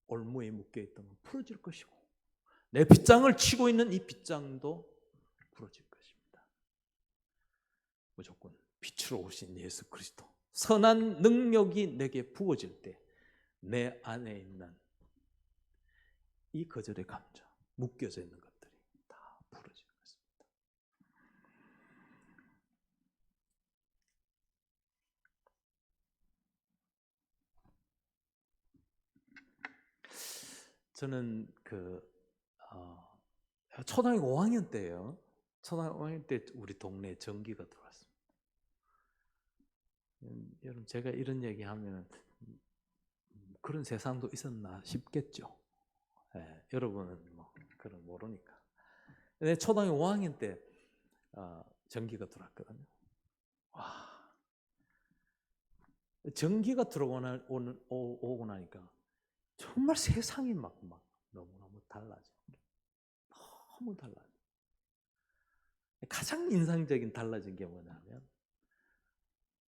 올무에 묶여있던 건 풀어질 것이고 내 빗장을 치고 있는 이 빗장도 풀어질 것입니다. 무조건 빛으로 오신 예수 그리스도 선한 능력이 내게 부어질 때 내 안에 있는 이 거절의 감정, 묶여져 있는 것들이 다 풀어질 것입니다. 저는 초등학교 5학년 때예요. 초등학교 5학년 때 우리 동네에 전기가 들어왔습니다. 여러분 제가 이런 얘기하면 그런 세상도 있었나 싶겠죠. 여러분은 그런 모르니까. 근데 초등학교 5학년 때 전기가 들어왔거든요. 와, 전기가 오고 나니까 정말 세상이 막 너무너무 달라져. 너무 달라져. 가장 인상적인 달라진 게 뭐냐면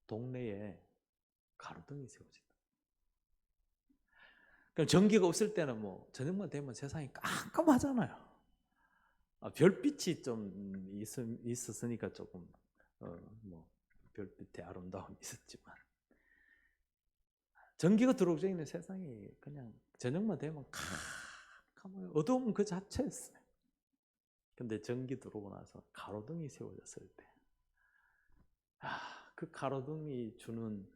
동네에 가로등이 세워진다. 그럼 전기가 없을 때는 저녁만 되면 세상이 깜깜하잖아요. 별빛이 좀 있었으니까 조금 별빛의 아름다움이 있었지만 전기가 들어오기 전에는 세상이 그냥 저녁만 되면 캄캄해요. 어두움 그 자체였어요. 근데 전기 들어오고 나서 가로등이 세워졌을 때, 그 가로등이 주는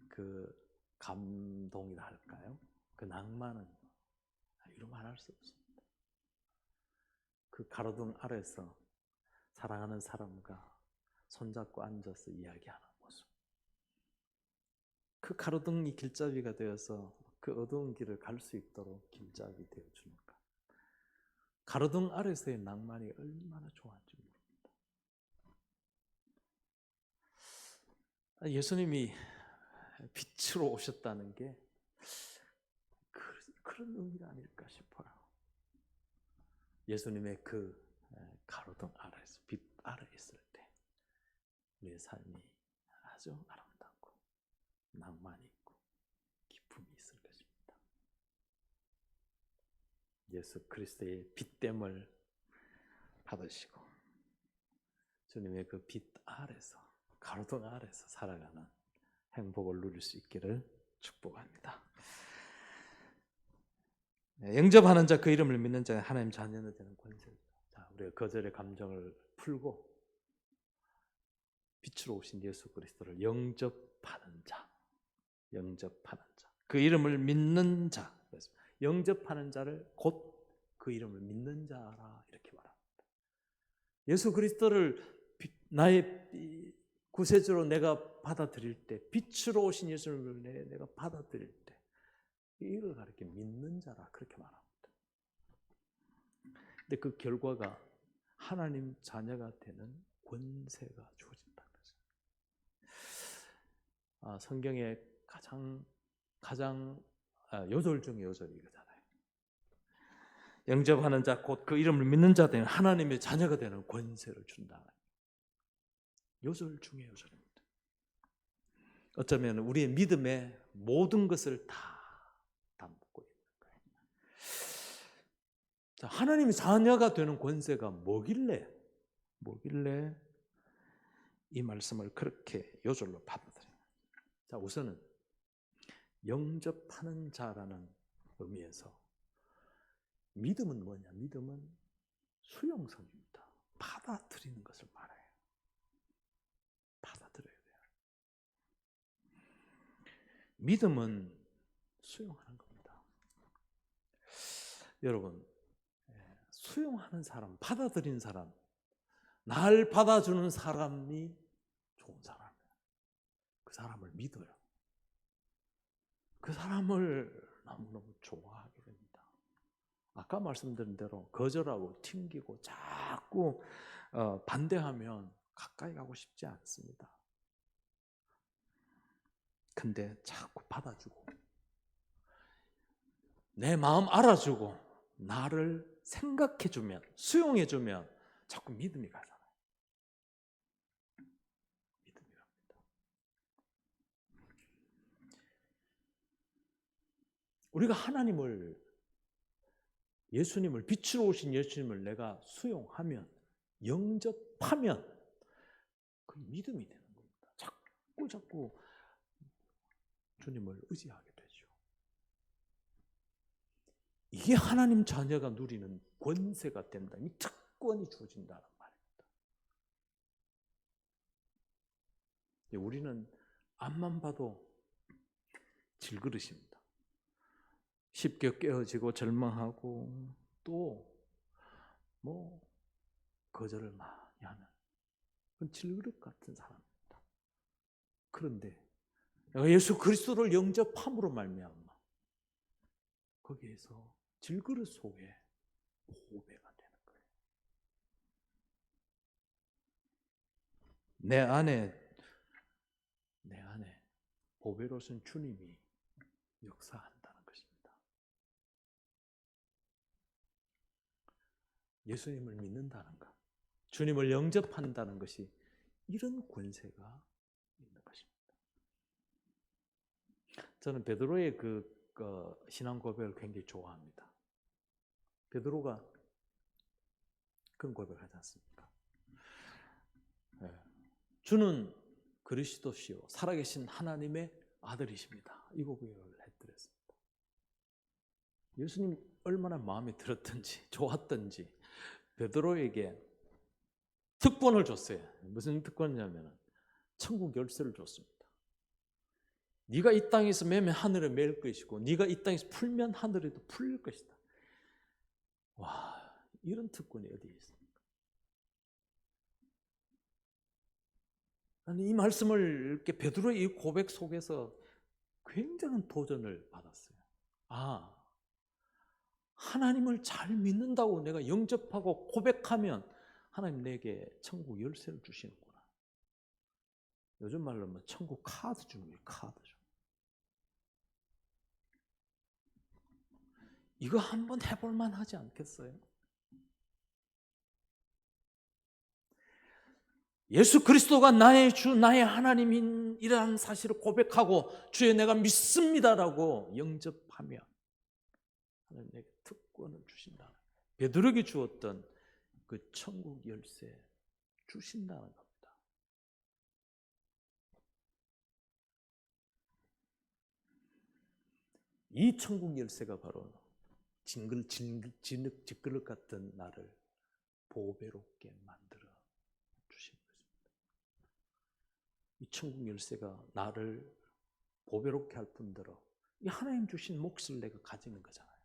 그 감동이라 할까요? 그 낭만은 이루 말할 수 없습니다. 그 가로등 아래서 사랑하는 사람과 손잡고 앉아서 이야기하는 모습. 그 가로등이 길잡이가 되어서 그 어두운 길을 갈 수 있도록 길잡이 되어주는 것. 가로등 아래서의 낭만이 얼마나 좋았는지 모릅니다. 예수님이 빛으로 오셨다는 게 그런 의미가 아닐까 싶어요. 예수님의 그 가로등 아래에서 빛 아래 있을 때 우리의 삶이 아주 아름답고 낭만이 있고 기쁨이 있을 것입니다. 예수 그리스도의 빛됨을 받으시고 주님의 그 빛 아래서 가로등 아래서 살아가는 행복을 누릴 수 있기를 축복합니다. 영접하는 자, 그 이름을 믿는 자, 하나님 자녀가 되는 권세입니다. 자, 우리가 거절의 감정을 풀고 빛으로 오신 예수 그리스도를 영접하는 자, 영접하는 자, 그 이름을 믿는 자. 영접하는 자를 곧 그 이름을 믿는 자라 이렇게 말합니다. 예수 그리스도를 나의 구세주로 내가 받아들일 때, 빛으로 오신 예수님을 내가 받아들일 때, 이걸 가르쳐 믿는 자라 그렇게 말합니다. 근데 그 결과가 하나님 자녀가 되는 권세가 주어진다는 거죠. 성경의 가장 요절 중에 요절이 이거잖아요. 영접하는 자, 곧 그 이름을 믿는 자 되는 하나님의 자녀가 되는 권세를 준다. 요절 중에 요절입니다. 어쩌면 우리의 믿음의 모든 것을 다 담고 있는 거예요. 자, 하나님의 자녀가 되는 권세가 뭐길래 이 말씀을 그렇게 요절로 받아들여요. 자, 우선은 영접하는 자라는 의미에서 믿음은 뭐냐? 믿음은 수용성입니다. 받아들이는 것을 말해요. 받아들여야 돼요. 믿음은 수용하는 겁니다. 여러분, 수용하는 사람, 받아들인 사람, 날 받아주는 사람이 좋은 사람이에요. 그 사람을 믿어요. 그 사람을 너무너무 좋아하게 됩니다. 아까 말씀드린 대로 거절하고 튕기고 자꾸 반대하면 가까이 가고 싶지 않습니다. 근데 자꾸 받아주고 내 마음 알아주고 나를 생각해주면, 수용해주면 자꾸 믿음이 가잖아요. 믿음이 갑니다. 우리가 예수님을, 빛으로 오신 예수님을 내가 수용하면, 영접하면 그 믿음이 되는 겁니다. 자꾸 주님을 의지하게 되죠. 이게 하나님 자녀가 누리는 권세가 된다. 이 특권이 주어진다는 말입니다. 우리는 앞만 봐도 질그릇입니다. 쉽게 깨어지고 절망하고 또 거절을 많이 하는 그런 질그릇 같은 사람입니다. 그런데 예수 그리스도를 영접함으로 말미암아 거기에서 질그릇 속에 보배가 되는 거예요. 내 안에 보배로선 주님이 역사한다는 것입니다. 예수님을 믿는다는 것, 주님을 영접한다는 것이 이런 권세가 있는 것입니다. 저는 베드로의 그 신앙 고백을 굉장히 좋아합니다. 베드로가 그런 고백을 하지 않습니까? 주는 그리스도시요 살아계신 하나님의 아들이십니다. 이 고백을 해드렸습니다. 예수님 얼마나 마음에 들었든지 좋았든지 베드로에게 특권을 줬어요. 무슨 특권이냐면 천국 열쇠를 줬습니다. 네가 이 땅에서 매면 하늘에 매일 것이고 네가 이 땅에서 풀면 하늘에도 풀릴 것이다. 와, 이런 특권이 어디에 있습니까? 나는 이 말씀을 이렇게 베드로의 이 고백 속에서 굉장한 도전을 받았어요. 아, 하나님을 잘 믿는다고 내가 영접하고 고백하면 하나님 내게 천국 열쇠를 주시는구나. 요즘 말로 뭐 천국 카드 주는 거예요. 카드 주. 이거 한번 해볼 만하지 않겠어요? 예수 그리스도가 나의 주, 나의 하나님이라는 사실을 고백하고 주여 내가 믿습니다라고 영접하면 하나님 내게 특권을 주신다. 베드로에게 주었던 그 천국 열쇠 주신다는 겁니다. 이 천국 열쇠가 바로 지그릇 같은 나를 보배롭게 만들어 주신 것입니다. 이 천국 열쇠가 나를 보배롭게 할 뿐더러 이 하나님 주신 몫을 내가 가지는 거잖아요.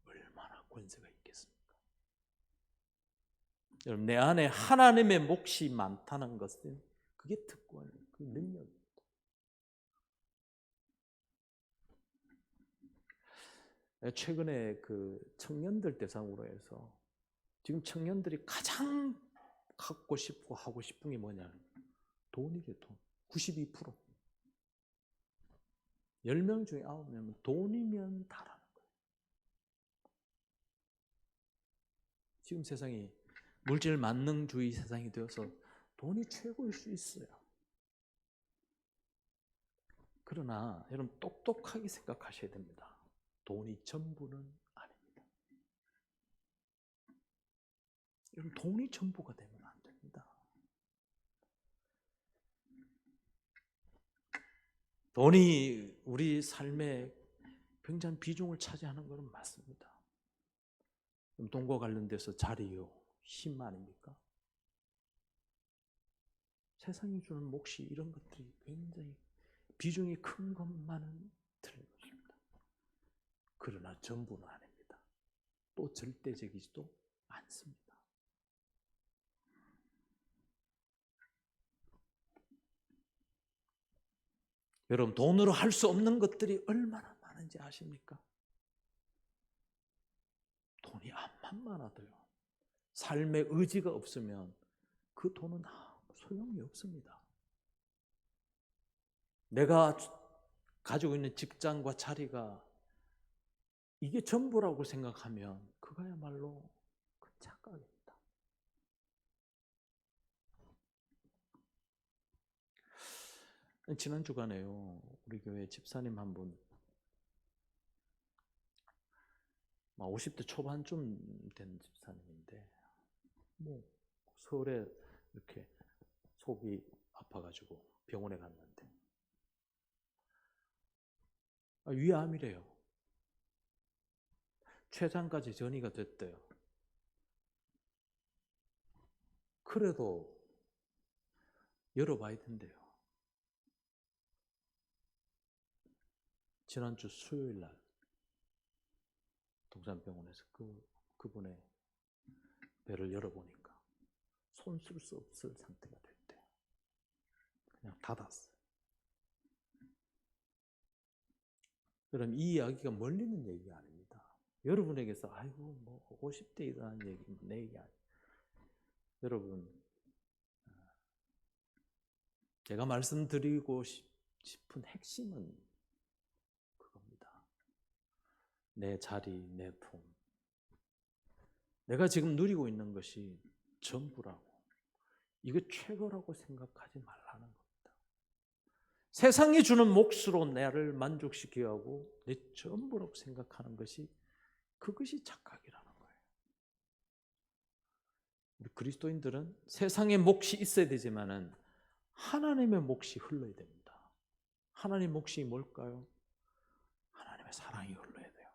얼마나 권세가 있겠습니까? 여러분, 내 안에 하나님의 몫이 많다는 것은 그게 특권, 그 능력입니다. 최근에 그 청년들 대상으로 해서 지금 청년들이 가장 갖고 싶고 하고 싶은 게 뭐냐면 돈이래요. 돈. 92%. 10명 중에 9명은 돈이면 다라는 거예요. 지금 세상이 물질 만능주의 세상이 되어서 돈이 최고일 수 있어요. 그러나 여러분 똑똑하게 생각하셔야 됩니다. 돈이 전부는 아닙니다. 여러분 돈이 전부가 되면 안 됩니다. 돈이 우리 삶에 굉장한 비중을 차지하는 것은 맞습니다. 돈과 관련돼서 자리요, 힘 아닙니까? 세상이 주는 몫이 이런 것들이 굉장히 비중이 큰 것만은 틀린 것입니다. 그러나 전부는 아닙니다. 또 절대적이지도 않습니다. 여러분 돈으로 할 수 없는 것들이 얼마나 많은지 아십니까? 돈이 암만 많아도요. 삶의 의지가 없으면 그 돈은 소용이 없습니다. 내가 가지고 있는 직장과 자리가 이게 전부라고 생각하면 그거야말로 큰 착각입니다. 지난 주간에요. 우리 교회 집사님 한 분 50대 초반쯤 된 집사님인데 서울에 이렇게 속이 아파가지고 병원에 갔는데 위암이래요. 췌장까지 전이가 됐대요. 그래도 열어봐야 된대요. 지난주 수요일 날 동산병원에서 그분의 배를 열어보니까 손 쓸 수 없을 상태가 됐대요. 그냥 닫았어요. 그럼 이 이야기가 멀리 있는 얘기가 아닙니다. 여러분에게서 아이고 50대에 일어난 얘기 내 얘기 아니에요. 여러분 제가 말씀드리고 싶은 핵심은 그겁니다. 내 자리, 내 돈. 내가 지금 누리고 있는 것이 전부라고, 이거 최고라고 생각하지 말라는 겁니다. 세상이 주는 몫으로 나를 만족시키게 하고 내 전부라고 생각하는 것이 그것이 착각이라는 거예요. 우리 그리스도인들은 세상의 몫이 있어야 되지만은 하나님의 몫이 흘러야 됩니다. 하나님의 몫이 뭘까요? 하나님의 사랑이 흘러야 돼요.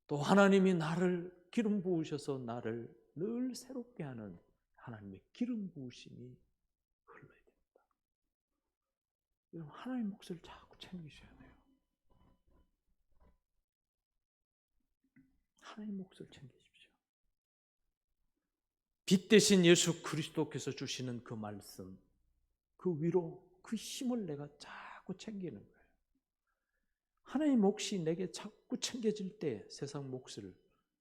또 하나님이 나를 기름 부으셔서 나를 늘 새롭게 하는 하나님의 기름 부으심이 흘러야 됩니다. 여러분, 하나님의 몫을 자꾸 챙기셔야 돼요. 하나님의 몫을 챙기십시오. 빛 대신 예수 그리스도께서 주시는 그 말씀, 그 위로, 그 힘을 내가 자꾸 챙기는 거예요. 하나님의 몫이 내게 자꾸 챙겨질 때 세상 몫을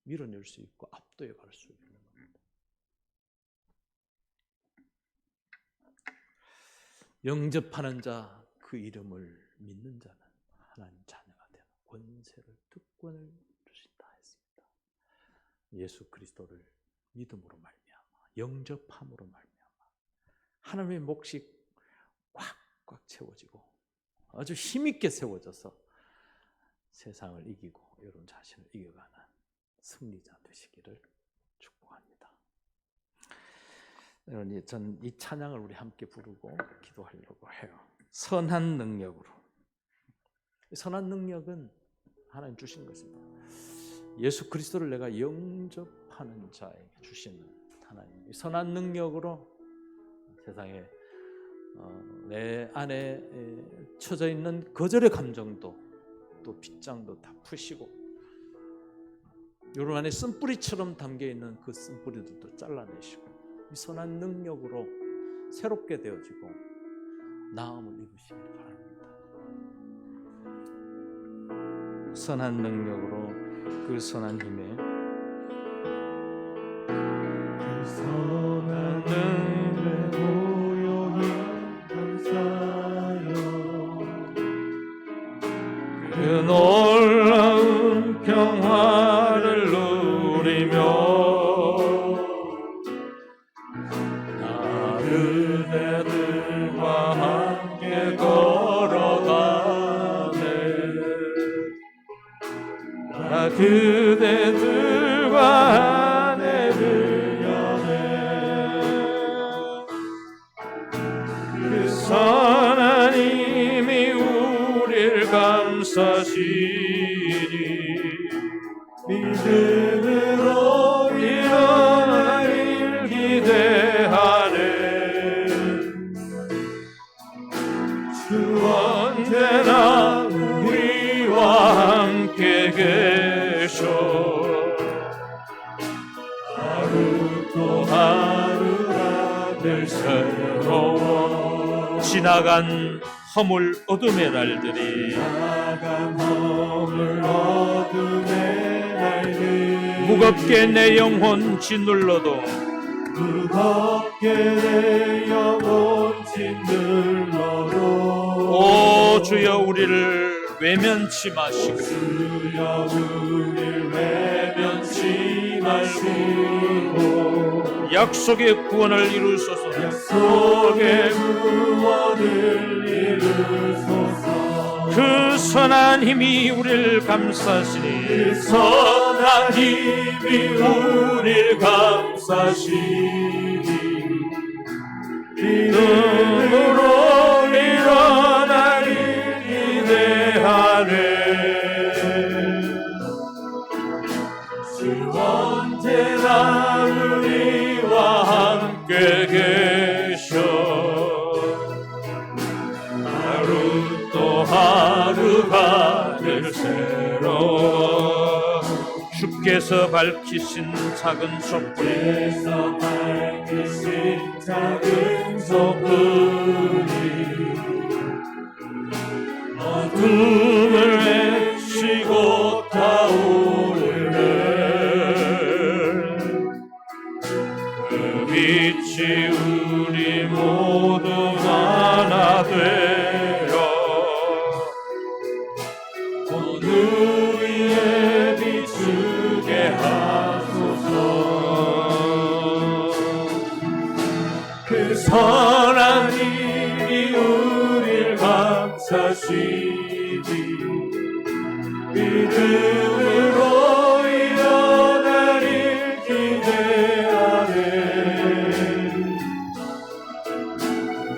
밀어낼 수 있고 압도해 갈 수 있는 겁니다. 영접하는 자, 그 이름을 믿는 자는 하나님 자녀가 되는 권세를, 특권을 주신다 했습니다. 예수 그리스도를 믿음으로 말미암아, 영접함으로 말미암아 하나님의 몫이 꽉꽉 채워지고 아주 힘있게 세워져서 세상을 이기고 여러분 자신을 이겨가는 승리자 되시기를 축복합니다. 여러분, 전 이 찬양을 우리 함께 부르고 기도하려고 해요. 선한 능력으로. 선한 능력은 하나님 주신 것입니다. 예수 그리스도를 내가 영접하는 자에게 주시는 하나님. 선한 능력으로 세상에 내 안에 처져 있는 거절의 감정도 또 빗장도 다 푸시고 여러분 안에 쓴뿌리처럼 담겨있는 그 쓴뿌리들도 잘라내시고 이 선한 능력으로 새롭게 되어지고 나음을 입으시길 바랍니다. 선한 능력으로 그 선한 힘에 그 선한 능력에 모여이 감사하여 그 놀라운 평화를 누리며 나 그대들과 함께 걸어가네 나 그대들과 아내를 여네 그 선한 힘이 우릴 감싸시니 믿음으로 일어나길 기대하네 주 언제나 우리와 함께 계셔 하루 또 하루가 늘 새로워 지나간 허물 어둠의 날들이 무겁게 내 영혼 짓눌러도 오 주여 우리를 외면치 마시고 주여 우리를 외면치 마시고 약속의 구원을 이루소서 약속의 구원을 이루소서 그 선한 힘이 우리를 감싸시니 그 선한 힘이 우리를 감싸시니 믿음으로 일어나길 기대하네 주 언제나 우리와 함께 계셔 하루 또 하루가 늘 새로워 주께서 밝히신 작은 촛불이 어둠을 헤치고 타오르네 그 빛이 우리 모두 하나 되어 오늘 위에 비추게 하소서 그 선한 힘이 우릴 감싸시니 믿음으로 일어나길 기대하네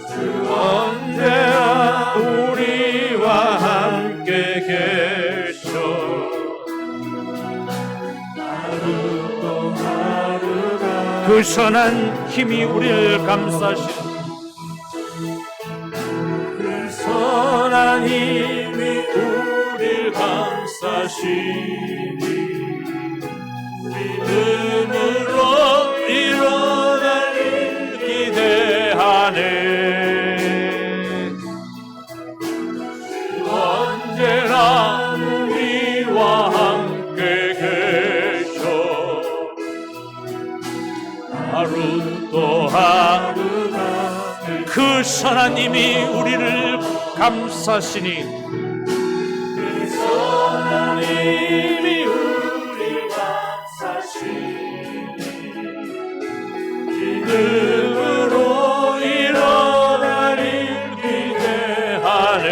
주 언제나 우리와 함께 계셔 하루 그 선한 힘이 우리를 감싸시니 그 선한 힘이 우리를 감싸시니 믿음으로 일어날 일 기대하네. 언제나 우리와 함께 계셔. 하루 또 하루가 그 선한 힘이 우리를 감싸시니 그 선한 힘이 우리를 감싸시니 믿음으로 일어날 일 기대하네.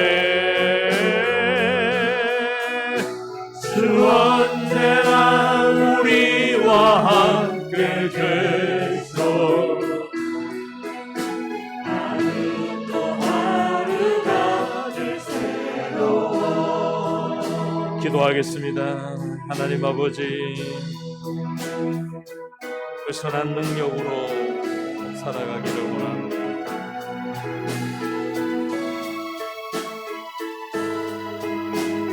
주 언제나 우리와 함께 계셔. 하루 또 하루가 늘 새로워. 기도하겠습니다. 하나님 아버지, 그 선한 능력으로 살아가기를 원합니다.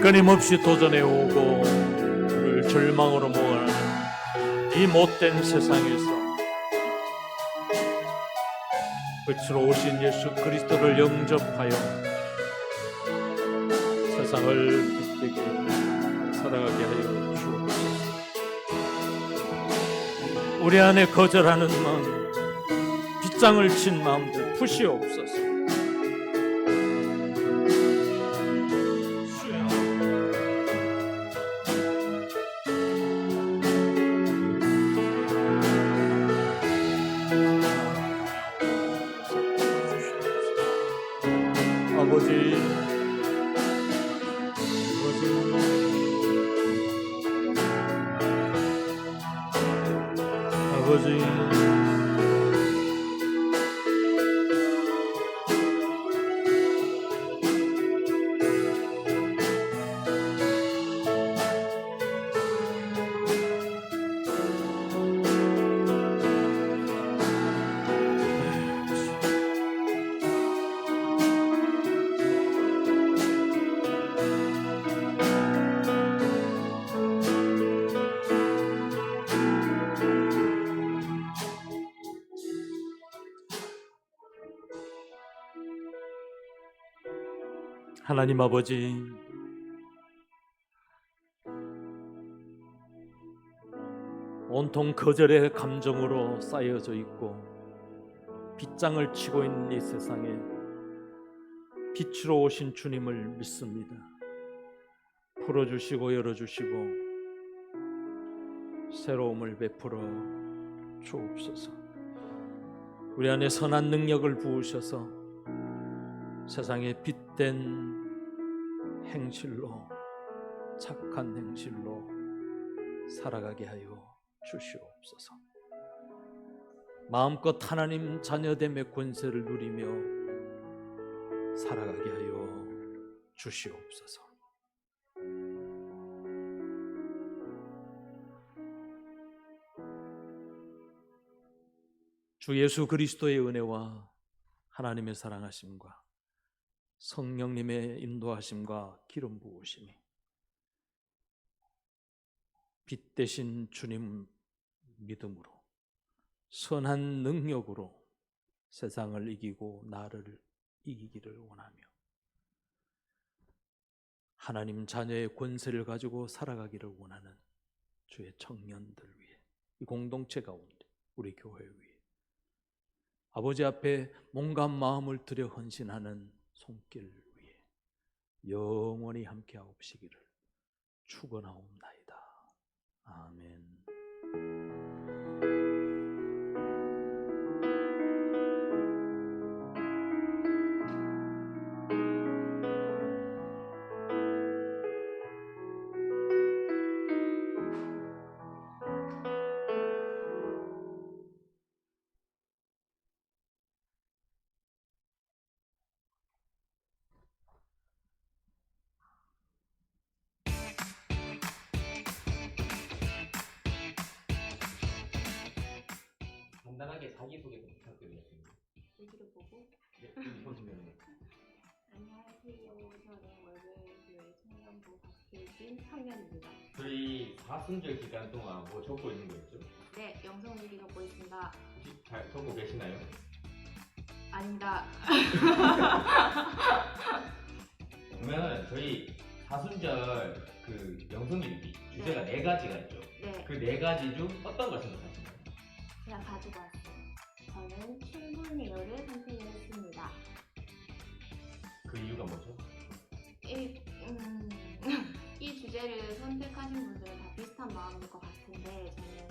끊임없이 도전해 오고 우리를 절망으로 몰아가는 이 못된 세상에서 끝으로 오신 예수 그리스도를 영접하여 세상을 빛되게 살아가게 하여 주옵소서. 우리 안에 거절하는 마음, 빗장을 친 마음들 푸시옵소서. 아버지, 아버지, 하나님 아버지, 온통 거절의 감정으로 쌓여져 있고 빗장을 치고 있는 이 세상에 빛으로 오신 주님을 믿습니다. 풀어주시고 열어주시고 새로움을 베풀어 주옵소서. 우리 안에 선한 능력을 부으셔서 세상에 빛된 행실로, 착한 행실로 살아가게 하여 주시옵소서. 마음껏 하나님 자녀됨의 권세를 누리며 살아가게 하여 주시옵소서. 주 예수 그리스도의 은혜와 하나님의 사랑하심과 성령님의 인도하심과 기름 부으심이 빛 대신 주님 믿음으로 선한 능력으로 세상을 이기고 나를 이기기를 원하며 하나님 자녀의 권세를 가지고 살아가기를 원하는 주의 청년들 위해, 이 공동체 가운데 우리 교회 위해 아버지 앞에 몸과 마음을 들여 헌신하는 손길 위에 영원히 함께하옵시기를 축원하옵나이다. 아멘. 간단하게 자기소개 좀 부탁드리겠습니다. 여기를 보고 네, 여기 보시면 안녕하세요. 저는 월요일교회 청년부 박혜진 청년입니다. 저희 사순절 기간 동안 뭐 적고 있는 거 있죠? 네, 영성일기 적고 있습니다. 혹시 잘 적고 계시나요? 아닙니다. 그러면 저희 사순절 그 영성일기 주제가 네. 네 가지가 있죠. 네, 그 네 가지 중 어떤 걸 선택하시나요? 제가 가지고 왔어요. 저는 충분히요를 선택했습니다. 그 이유가 뭐죠? 이 주제를 선택하신 분들은 다 비슷한 마음일 것 같은데 저는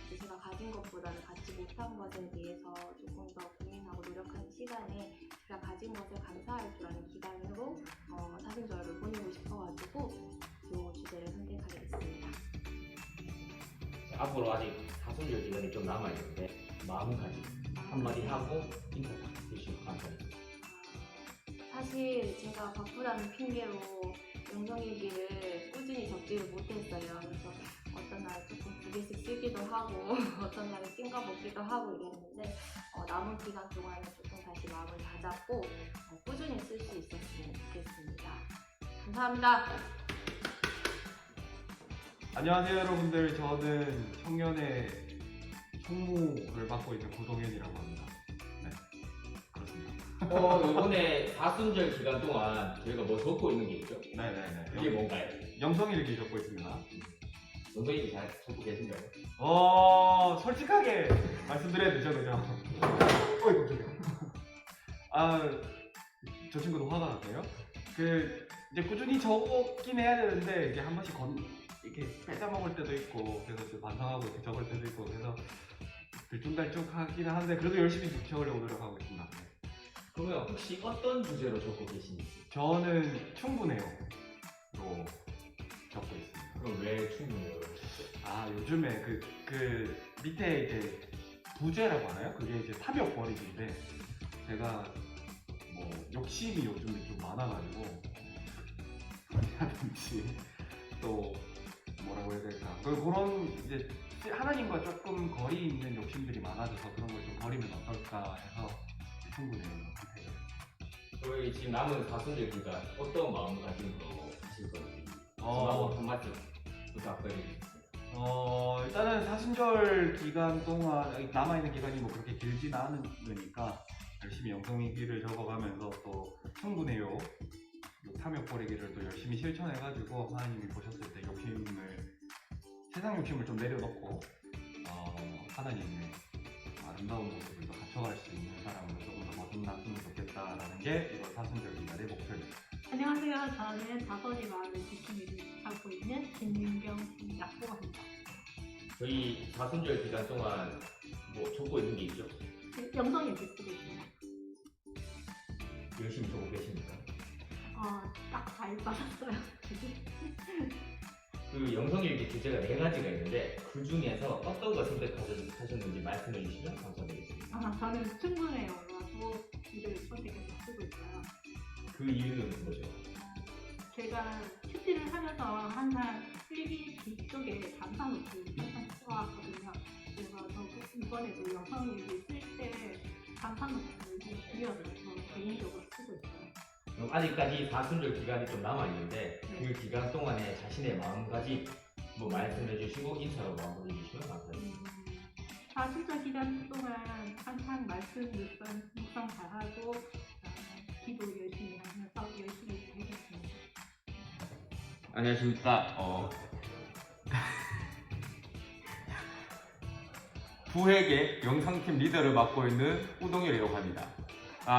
이제 제가 가진 것보다는 갖지 못한 것에 대해서 조금 더 고민하고 노력하는 시간에 제가 가진 것에 감사할 줄 아는 기간으로 사순절을 보내고 싶어가지고 이 주제를 선택하게 됐습니다. 자, 앞으로 아직 사순절 기간이 좀 남아있는데 마음가짐 한마디 하고 인사 딱 해주시면 감사하겠습니다. 사실 제가 바쁘다는 핑계로 영성일기를 꾸준히 적지를 못했어요. 그래서 어떤 날은 조금 2개씩 쓰기도 하고 어떤 날은 찐거 먹기도 하고 이랬는데 남은 기간 동안은 조금 다시 마음을 다잡고 꾸준히 쓸 수 있었으면 좋겠습니다. 감사합니다. 안녕하세요 여러분들. 저는 청년의 총무를 맡고 있는 고동현이라고 합니다. 네, 그렇습니다. 이번에 사순절 기간 동안 저희가 뭐 적고 있는 게 있죠? 네네네. 그게 뭔가요? 영성일기 적고 있습니다. 영성일기 잘 적고 계신가요? 솔직하게 말씀드려야 되죠, 그죠? 어이구, 저기요. 저 친구도 화가 났어요. 이제 꾸준히 적긴 해야 되는데, 이게 한 번씩 이렇게 뺏어먹을 때도 있고, 그래서 좀 반성하고 이렇게 적을 때도 있고, 그래서 들쭉날쭉 하긴 하는데, 그래도 열심히 적으려고 노력하고 있습니다. 네. 그러면 혹시 어떤 주제로 적고 계신지? 저는 충분해요. 로 적고 있습니다. 그럼 왜 충분해요? 요즘에 그 밑에 이제 부재라고 하나요? 그게 이제 탐욕 버리기인데 제가 뭐 욕심이 요즘에 좀 많아가지고 하든지 또 뭐라고 해야 될까? 그런 이제 하나님과 조금 거리 있는 욕심들이 많아져서 그런 걸 좀 버리면 어떨까 해서 충분해요. 저희 지금 남은 사순절 기간 어떤 마음가짐으로 하실 건지 마지막으로 한 말씀 부탁드리겠습니다. 일단은 사순절 기간 동안 남아있는 기간이 뭐 그렇게 길진 않으니까 열심히 영성일기를 적어가면서 또 충분해요 요 탐욕 버리기를 또 열심히 실천해가지고 하나님이 보셨을 때 세상 욕심을 좀 내려놓고 하나님의 아름다운 모습을 더 갖춰갈 수 있는 사람으로 조금 더 거듭났으면 좋겠다라는 게 이번 사순절 기간의 목표입니다. 안녕하세요. 저는 다섯이 마을을 지킴이를 하고 있는 김윤경이라고 합니다. 저희 사순절 기간 동안 뭐 적고 있는 게 있죠? 영성일기 쓰고 있습니다. 열심히 적고 계십니까? 딱 잘 받았어요. 그 영성일기 주제가 네 가지가 있는데 그 중에서 어떤 거 선택하셨는지 말씀해 주시면 감사드리겠습니다. 저는 충분해요라고 이를 선택해서 쓰고 있어요. 그 이유는 뭐죠? 제가 큐티를 하면서 항상 일기 뒤쪽에 감사노트를 항상 써왔거든요. 그래서 저 이번에도 영성일기 쓸 때 감사노트를 이어서 개인적으로 쓰고 있어요. 그럼 아직까지 사순절 기간이 좀 남아있는데 그 기간 동안에 자신의 마음가짐 뭐 말씀해 주시고 인사로 마무리해 주시면 감사드립니다. 사순절 기간 동안 항상 말씀 묵상 잘하고 기도 열심히 하면서 열심히 살겠습니다. 안녕하십니까. 부회계 영상팀 리더를 맡고 있는 우동열이라고 합니다.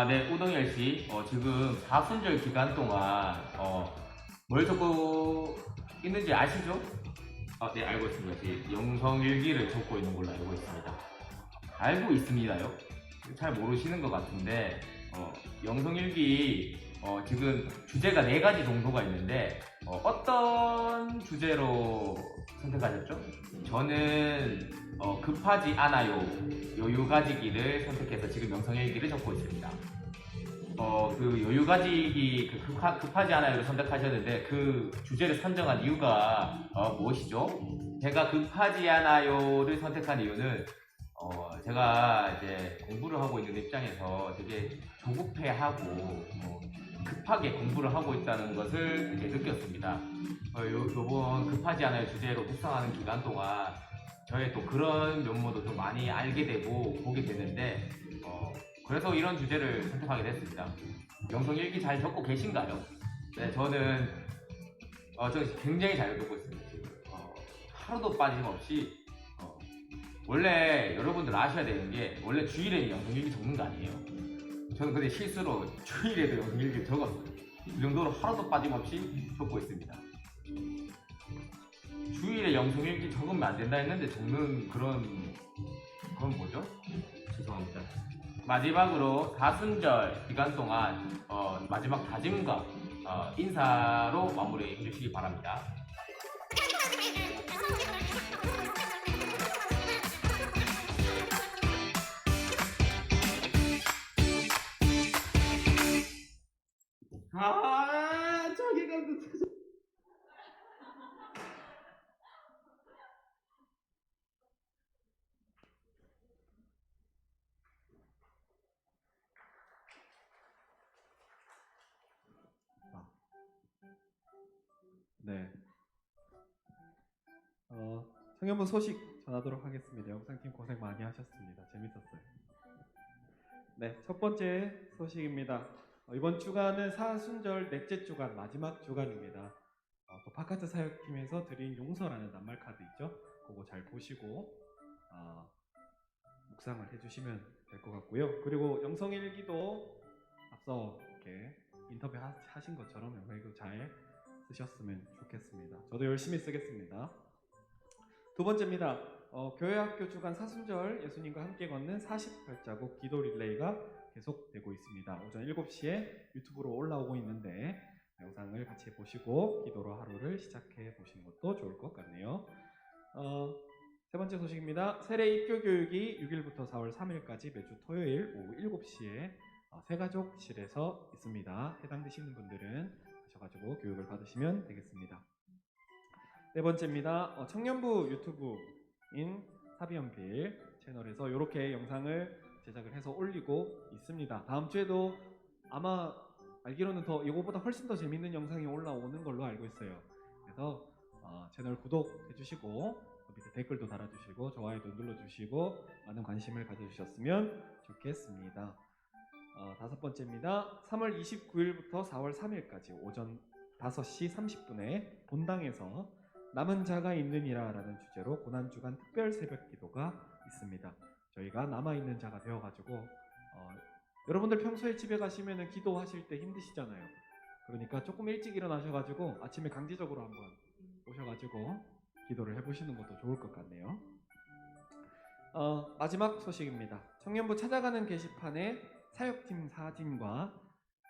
네, 우동열 씨, 지금 사순절 기간 동안 뭘 적고 있는지 아시죠? 네, 알고 있습니다. 지금 영성일기를 적고 있는 걸로 알고 있습니다. 알고 있습니다요? 잘 모르시는 것 같은데 영성일기 지금 주제가 4가지 정도가 있는데 어떤 주제로 선택하셨죠? 저는 급하지 않아요 여유 가지기를 선택해서 지금 영성일기를 적고 있습니다. 그 여유 가지기 급하지 않아요를 선택하셨는데 그 주제를 선정한 이유가 무엇이죠? 제가 급하지 않아요를 선택한 이유는 제가 이제 공부를 하고 있는 입장에서 되게 조급해하고 급하게 공부를 하고 있다는 것을 이제 느꼈습니다. 요번 급하지 않아요 주제로 묵상하는 기간 동안 저의 또 그런 면모도 좀 많이 알게 되고 보게 됐는데 그래서 이런 주제를 선택하게 됐습니다. 영성일기 잘 적고 계신가요? 네, 저는 굉장히 잘 적고 있습니다. 지금 하루도 빠짐없이 원래 여러분들 아셔야 되는 게 원래 주일에 영성일기 적는 거 아니에요. 저는 근데 실수로 주일에도 영성일기를 적었어요. 그 정도로 하루도 빠짐없이 적고 있습니다. 주일에 영성일기 적으면 안 된다 했는데 적는 그건 뭐죠? 죄송합니다. 마지막으로 사순절 기간 동안 마지막 다짐과 인사로 마무리해 주시기 바랍니다. 저기가 네. 청년부 소식 전하도록 하겠습니다. 영상팀 고생 많이 하셨습니다. 재밌었어요. 네, 첫 번째 소식입니다. 이번 주간은 사순절 넷째 주간 마지막 주간입니다. 또 바카트 사역팀에서 드린 용서라는 낱말 카드 있죠? 그거 잘 보시고 묵상을 해주시면 될 것 같고요. 그리고 영성일기도 앞서 이렇게 인터뷰 하신 것처럼 영성일기도 잘 쓰셨으면 좋겠습니다. 저도 열심히 쓰겠습니다. 두 번째입니다. 교회학교 주간 사순절 예수님과 함께 걷는 40발자국 기도 릴레이가 계속되고 있습니다. 오전 7시에 유튜브로 올라오고 있는데 영상을 같이 보시고 기도로 하루를 시작해 보시는 것도 좋을 것 같네요. 세 번째 소식입니다. 세례 입교 교육이 6일부터 4월 3일까지 매주 토요일 오후 7시에 새가족실에서 있습니다. 해당되시는 분들은 가셔가지고 교육을 받으시면 되겠습니다. 네 번째입니다. 청년부 유튜브인 사비연필 채널에서 이렇게 영상을 제작을 해서 올리고 있습니다. 다음 주에도 아마 알기로는 이거보다 훨씬 더 재밌는 영상이 올라오는 걸로 알고 있어요. 그래서 채널 구독해 주시고 밑에 댓글도 달아주시고 좋아요도 눌러주시고 많은 관심을 가져주셨으면 좋겠습니다. 다섯 번째입니다. 3월 29일부터 4월 3일까지 오전 5시 30분에 본당에서 남은 자가 있느니라 라는 주제로 고난주간 특별 새벽 기도가 있습니다. 저희가 남아있는 자가 되어가지고 여러분들 평소에 집에 가시면 기도하실 때 힘드시잖아요. 그러니까 조금 일찍 일어나셔가지고 아침에 강제적으로 한번 오셔가지고 기도를 해보시는 것도 좋을 것 같네요. 마지막 소식입니다. 청년부 찾아가는 게시판에 사역팀 사진과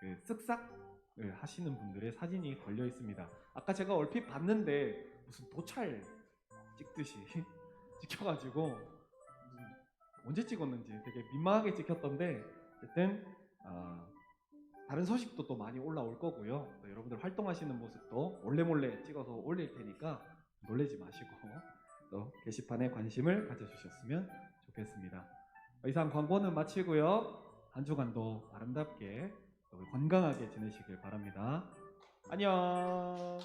그 쓱싹을 하시는 분들의 사진이 걸려 있습니다. 아까 제가 얼핏 봤는데 무슨 도찰 찍듯이 찍혀가지고 언제 찍었는지 되게 민망하게 찍혔던데 어쨌든 다른 소식도 또 많이 올라올 거고요. 또 여러분들 활동하시는 모습도 몰래 찍어서 올릴 테니까 놀라지 마시고 또 게시판에 관심을 가져주셨으면 좋겠습니다. 이상 광고는 마치고요. 한 주간도 아름답게 건강하게 지내시길 바랍니다. 안녕.